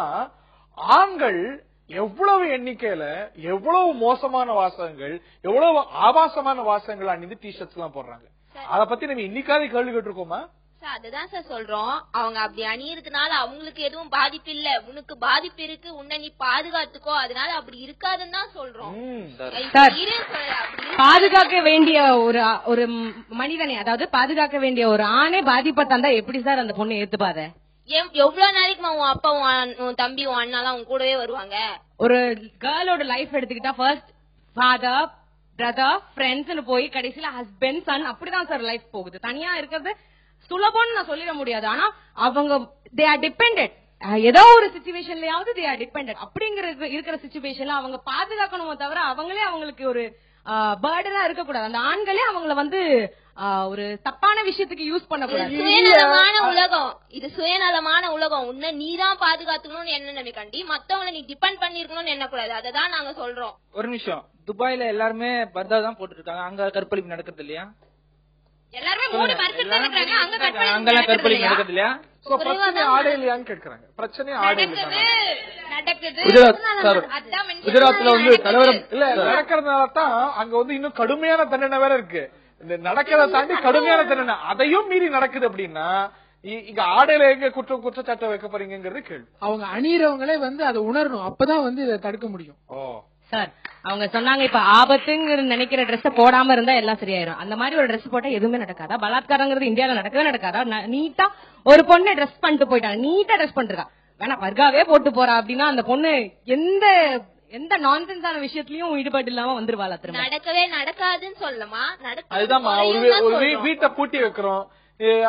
ஆண்கள் எவ்வளவு எண்ணிக்கையில எவ்வளவு மோசமான வாசகங்கள், எவ்வளவு ஆபாசமான வாசகங்கள் அணிந்து டிஷர்ட்ஸ் எல்லாம் போடுறாங்க. அத பத்தி நம்ம இன்னைக்காவது கேள்வி கேட்டிருக்கோமா? அதுதான் சார் சொல்றோம். அவங்க அப்படி அணியறதுனால அவங்களுக்கு எதுவும் பாதிப்பு இல்ல, உனக்கு பாதிப்பு இருக்கு, உன்னை நீ பாதுகாத்துக்கோ, அதனால அப்படி இருக்காதுன்னு தான் சொல்றோம். பாதுகாக்க வேண்டிய ஒரு மனிதனை, அதாவது பாதுகாக்க வேண்டிய ஒரு ஆணை பாதிப்பை தந்தா எப்படி சார் அந்த பொண்ணு ஏத்துப்பாத? எவ்வளவு நாளைக்கு உன் அப்பா உன் தம்பி உன் அண்ணாலாம் உன் கூடவே வருவாங்க? ஒரு கேர்ளோட லைஃப் எடுத்துக்கிட்டா ஃபர்ஸ்ட் ஃபாதர், பிரதர், ஃப்ரெண்ட்ஸ்னு போய் கடைசியில ஹஸ்பண்ட், சன், அப்படிதான் சார் லைஃப் போகுது. தனியா இருக்கிறது சுலபம்னு நான் சொல்லிட முடியாது. ஆனா அவங்க தே ஆர் டிபெண்டட். ஏதோ ஒரு சிச்சுவேஷன்லயாவது தே ஆர் டிபெண்டட். அப்படிங்கிற இருக்கிற சிச்சுவேஷன்ல அவங்க பாதுகாக்கணுமோ தவிர அவங்களே அவங்களுக்கு ஒரு பர்டனா இருக்கக்கூடாது. அந்த ஆண்களே அவங்கள வந்து ஒரு தப்பான விஷயத்துக்கு யூஸ் பண்ணக்கூடாது. சுயநலமான உலகம் இது, சுயநலமான உலகம். உன்னை நீதான் பாதுகாத்துக்கணும்னு என்ன நினைக்காண்டி மத்தவங்களை நீ டிபெண்ட் பண்ணிருக்கணும்னு எண்ணக்கூடாது. அததான் நாங்க சொல்றோம். ஒரு நிமிஷம், துபாயில எல்லாருமே பர்தா தான் போட்டு இருக்காங்க, அங்க கற்பழிப்பு நடக்கிறது இல்லையா? எல்லாருமே மூடி மறைச்சிட்டு இருக்காங்க, அங்கெல்லாம் கற்பழிப்பு நடக்கிறது இல்லையா? குஜராத்ல வந்து கலவரம் இல்ல நடக்கிறதுனால தான் அங்க வந்து இன்னும் கடுமையான தண்டனை வேற இருக்கு. இந்த நடக்கிறத தாண்டி கடுமையான தண்டனை அதையும் மீறி நடக்குது அப்படின்னா இங்க ஆடையில எங்க குற்றச்சாட்டை வைக்க போறீங்கிறது கேள்வி. அவங்க அணியறவங்களே வந்து அதை உணரணும், அப்பதான் வந்து இதை தடுக்க முடியும். சார் அவங்க சொன்னாங்க இப்ப ஆபத்துங்கிற நினைக்கிற ட்ரெஸ் போடாம இருந்தா எல்லாம் சரியாயிரும். அந்த மாதிரி ஒரு ட்ரெஸ் போட்டா எதுவுமே நடக்காதா? பலாத்காரங்கிறது இந்தியாவில நடக்கவே நடக்காதா? நீட்டா ஒரு பொண்ணு ட்ரெஸ் பண்ணிட்டு போயிட்டாங்க, நீட்டா ட்ரெஸ் பண்ணிருக்கா, வேணா பர்காவே போட்டு போறா அப்படின்னா அந்த பொண்ணு எந்த நான்சென்ஸான விஷயத்திலயும் ஈடுபாடு இல்லாம வந்துருவாளா? திரும்ப நடக்கவே நடக்காதுன்னு சொல்லமா? அதுதான் ஒரு வீட்டை பூட்டி வைக்கிறோம்,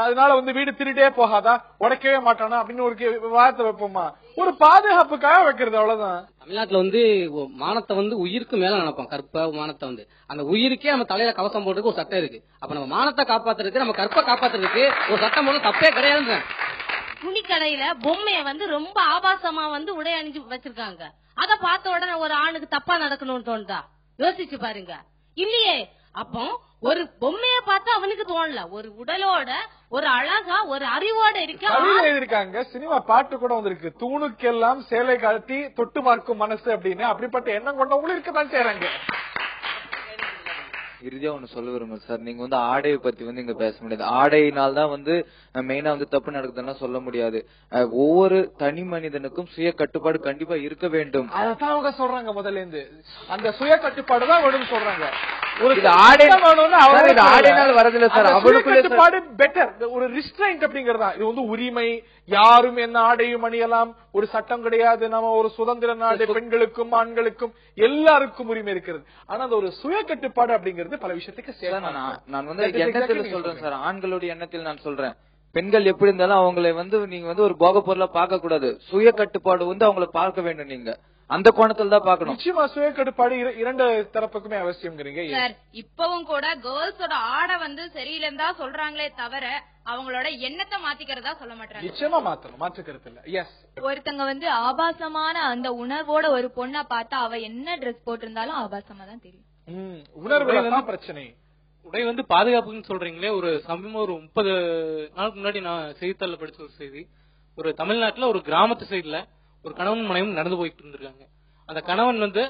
அதனால வந்து வீடு திருடே போகாதா, உடைக்கவே மாட்டானா அப்படின்னு ஒரு வார்த்தை வைப்போமா? ஒரு பாதுகாப்புக்காக வைக்கிறது, அவ்வளவுதான். தமிழ்நாட்டுல வந்து மானத்தை வந்து உயிருக்கு மேல நினைப்போம். கற்ப மானத்தை வந்து அந்த உயிருக்கே நம்ம தலையில கவசம் போடுறதுக்கு ஒரு சட்டம் இருக்கு. அப்ப நம்ம மானத்தை காப்பாத்துறதுக்கு, நம்ம கற்பை காப்பாத்துறதுக்கு ஒரு சட்டம் போட தப்பே கிடையாது. துணிக்கடையில பொம்மைய வந்து ரொம்ப ஆபாசமா வந்து உடை அணிஞ்சு வச்சிருக்காங்க. அத பார்த்த உடனே ஒரு ஆணுக்கு தப்பா நடக்கணும்னு தோணுதா? யோசிச்சு பாருங்க. இல்லையே. அப்போ ஒரு பொம்மைய பார்த்து அவனுக்கு தோணல, ஒரு உடலோட ஒரு அழகா ஒரு அறிவோட இருக்காங்க. சினிமா பாட்டு கூட வந்திருக்கு, தூணுக்கெல்லாம் சேலை காட்டி தொட்டு பார்க்கும் மனசு அப்படின்னு. அப்படிப்பட்ட எண்ணம் கொண்டவங்களும் இருக்கதான் செய்யறாங்க. இறுதியா ஒண்ணு சொல்ல விரும்புறேன் சார். நீங்க வந்து ஆடையை பத்தி வந்து இங்க பேச முடியாது. ஆடையினால்தான் வந்து மெயினா வந்து தப்பு நடக்குதுன்னா சொல்ல முடியாது. ஒவ்வொரு தனி மனிதனுக்கும் சுய கட்டுப்பாடு கண்டிப்பா இருக்க வேண்டும். அதான் அவங்க சொல்றாங்க முதல்ல இருந்து. அந்த சுய கட்டுப்பாடு தான் வேணும்னு சொல்றாங்க. ஒரு ஆடையினால் வரதில்லை சார், அவனுக்குள்ள பெட்டர் ஒரு ரிஸ்ட்ரைண்ட் அப்படிங்கறதா. இது வந்து உரிமை, யாரும் என்ன ஆடையும் அணியலாம், ஒரு சட்டம் கிடையாது, நம்ம ஒரு சுதந்திர நாடு, பெண்களுக்கும் ஆண்களுக்கும் எல்லாருக்கும் உரிமை இருக்கிறது. ஆனா அந்த ஒரு சுய கட்டுப்பாடு அப்படிங்கிறது பல விஷயத்துக்கு நான் வந்து எண்ணத்தில் சொல்றேன் சார், ஆண்களுடைய எண்ணத்தில் நான் சொல்றேன். பெண்கள் எப்படி இருந்தாலும் அவங்களை வந்து நீங்க வந்து ஒரு போக பொருளா பார்க்க கூடாது. சுய கட்டுப்பாடு வந்து அவங்களை பார்க்க வேண்டும். நீங்க அந்த கோணத்துல தான் பாக்கணும். நிச்சயமா சுய கட்டுப்பாடு இரண்டு தரப்புக்குமே அவசியம்ங்கிறீங்க. சார் இப்பவும் கூட கேர்ள்ஸோட ஆடை வந்து சரியில்லைன்னு தான் சொல்றாங்களே தவிர அவங்களோட எண்ணத்தை மாத்திக்கிறதா சொல்ல மாட்டாங்க. நிச்சயமா மாத்தணும், மாற்றுக்கிறது இல்ல. எஸ், ஒருத்தங்க வந்து ஆபாசமான அந்த உணர்வோட ஒரு பொண்ணை பார்த்தா அவ என்ன ட்ரெஸ் போட்டிருந்தாலும் ஆபாசமா தான் தெரியும். உணர்வு பிரச்சனை. உடை வந்து பாதுகாப்புன்னு சொல்றீங்களே, ஒரு சமீபம் ஒரு 30 நாளுக்கு முன்னாடி நான் செய்தித்தாள்ல படிச்ச ஒரு செய்தி. ஒரு தமிழ்நாட்டுல ஒரு கிராமத்து சைடுல ஒரு கணவன் மனைவி நடந்து போயிட்டு இருந்திருக்காங்க. அந்த கணவன் வந்து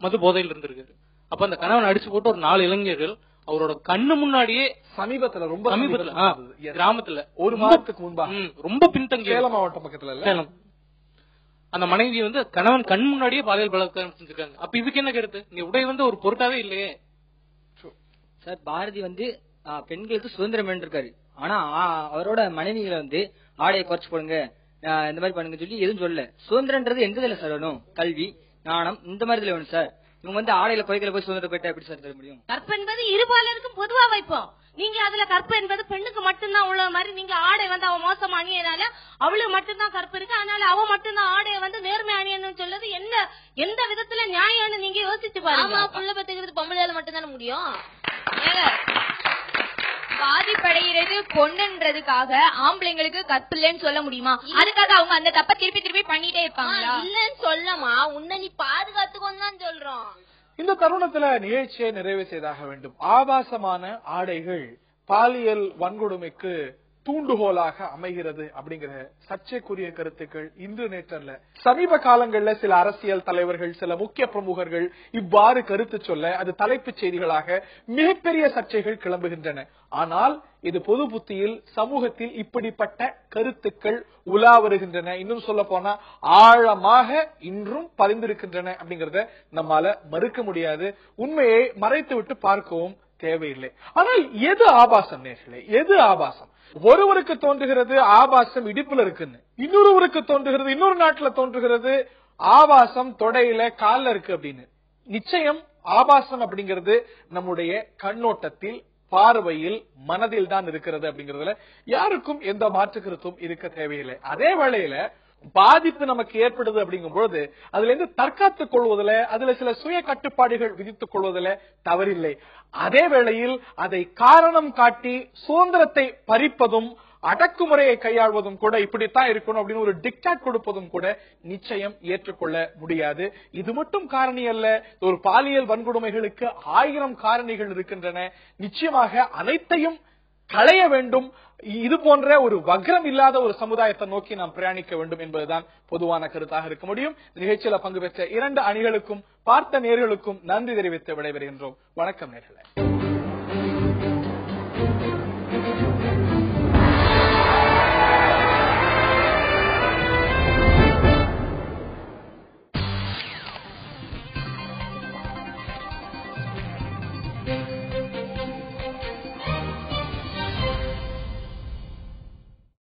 மது போதையில் இருந்திருக்காரு. அப்ப அந்த கணவன் அடிச்சு போட்டு ஒரு 4 இளைஞர்கள் அவரோட கண்ணு முன்னாடியே சமீபத்துல கிராமத்துல ஒரு மாதத்துக்கு முன்பா ரொம்ப பின்தங்கிய சேலம் மாவட்ட பக்கத்துல சேலம் அந்த மனைவி வந்து கணவன் கண் முன்னாடியே பாலியல் பலாத்காரம் செஞ்சிருக்காங்க. அப்ப இதுக்கு என்ன கருத்து? நீ உடை வந்து ஒரு பொருட்டாவே இல்லையே. சார் பாரதி வந்து பெண்களுக்கு சுதந்திரம் இருக்காரு. ஆனா அவரோட மனைவிகளை வந்து ஆடையை குறைச்சு போடுங்க, இந்த மாதிரி பண்ணுங்க சொல்லி எதுவும் சொல்ல. சுதந்திரன்றது எந்த இதுல சார் வேணும்? கல்வி, ஞானம், இந்த மாதிரி இதுல வேணும் சார். இவங்க வந்து ஆடையில குறைக்கல போய் சுதந்திரம் போயிட்டா எப்படி சார் தர முடியும்? கற்பு என்பது இருபாலருக்கும் பொதுவா வைப்போம். நீங்க அதுல கற்பு என்பது பெண்ணுக்கு மட்டும்தான் உள்ள மாதிரி நீங்க ஆடை வந்து அவ மோசம் அணியனால அவளுக்கு மட்டும்தான் கற்பு இருக்கு, அதனால அவ மட்டும்தான் ஆடையை வந்து நேர்மை அணியணும்னு சொல்றது எந்த விதத்துல நியாயம்னு நீங்க யோசிச்சு பாருங்க. புள்ள பத்துக்கிறது பொம்பளையால மட்டும்தானே முடியும். பாதிப்படைகிறது பொண்ணுன்றதுக்காக ஆம்பளைங்களுக்கு கற்பில்லைன்னு சொல்ல முடியுமா? அதுக்காக அவங்க அந்த தப்ப திருப்பி திருப்பி பண்ணிட்டே இருப்பாங்களா? இல்லன்னு சொல்லமா, உன்னை நீ பாதுகாத்துக்கோன்னு தான் சொல்றோம். இந்த தருணத்துல நிகழ்ச்சியை நிறைவு செய்தாக வேண்டும். ஆபாசமான ஆடைகள் பாலியல் வன்கொடுமைக்கு தூண்டுகோலாக அமைகிறது அப்படிங்கிற சர்ச்சைக்குரிய கருத்துக்கள் இன்று நேற்றல்ல, சமீப காலங்கள்ல சில அரசியல் தலைவர்கள், சில முக்கிய பிரமுகர்கள் இவ்வாறு கருத்து சொல்ல அது தலைப்புச் செய்திகளாக மிகப்பெரிய சர்ச்சைகள் கிளம்புகின்றன. ஆனால் இது பொது புத்தியில் சமூகத்தில் இப்படிப்பட்ட கருத்துக்கள் உலா வருகின்றன. இன்னும் சொல்ல போனா ஆழமாக இன்றும் பதிந்திருக்கின்றன அப்படிங்கறத நம்மால மறுக்க முடியாது. உண்மையை மறைத்து விட்டு பார்க்கவும் தேவையில்லை. ஆனால் எது ஆபாசம் நேர்களே? எது ஆபாசம்? ஒருவருக்கு தோன்றுகிறது ஆபாசம் இடுப்புல இருக்குன்னு, இன்னொருவருக்கு தோன்றுகிறது, இன்னொரு நாட்டுல தோன்றுகிறது ஆபாசம் தொடையில கால்ல இருக்கு அப்படின்னு. நிச்சயம் ஆபாசம் அப்படிங்கிறது நம்முடைய கண்ணோட்டத்தில், பார்வையில், மனதில் தான் இருக்கிறது அப்படிங்கறதுல யாருக்கும் எந்த மாற்று கருத்தும் இருக்க தேவையில்லை. அதே வேளையில பாதிப்பு நமக்கு ஏற்படுது அப்படிங்கும்போது அதுல இருந்து தற்காத்துக் கொள்வதில், அதுல சில சுய கட்டுப்பாடுகள் விதித்துக் கொள்வதில் தவறில்லை. அதே வேளையில் அதை காரணம் காட்டி சுதந்திரத்தை பறிப்பதும் அடக்குமுறையை கையாள்வதும் கூட இப்படித்தான் இருக்கணும் அப்படின்னு ஒரு டிக்டாட் கொடுப்பதும் கூட நிச்சயம் ஏற்றுக்கொள்ள முடியாது. இது மட்டும் காரணி அல்ல, ஒரு பாலியல் வன்கொடுமைகளுக்கு 1000 காரணிகள் இருக்கின்றன. நிச்சயமாக அனைத்தையும் களைய வேண்டும். இது போன்ற ஒரு வக்ரம் இல்லாத ஒரு சமுதாயத்தை நோக்கி நாம் பிரயாணிக்க வேண்டும் என்பதுதான் பொதுவான கருத்தாக இருக்க முடியும். நிகழ்ச்சியில பங்கு பெற்ற 2 அணிகளுக்கும் பார்த்த நேயர்களுக்கும் நன்றி தெரிவித்து விடைபெறுகின்றோம். வணக்கம் நேயர்களே.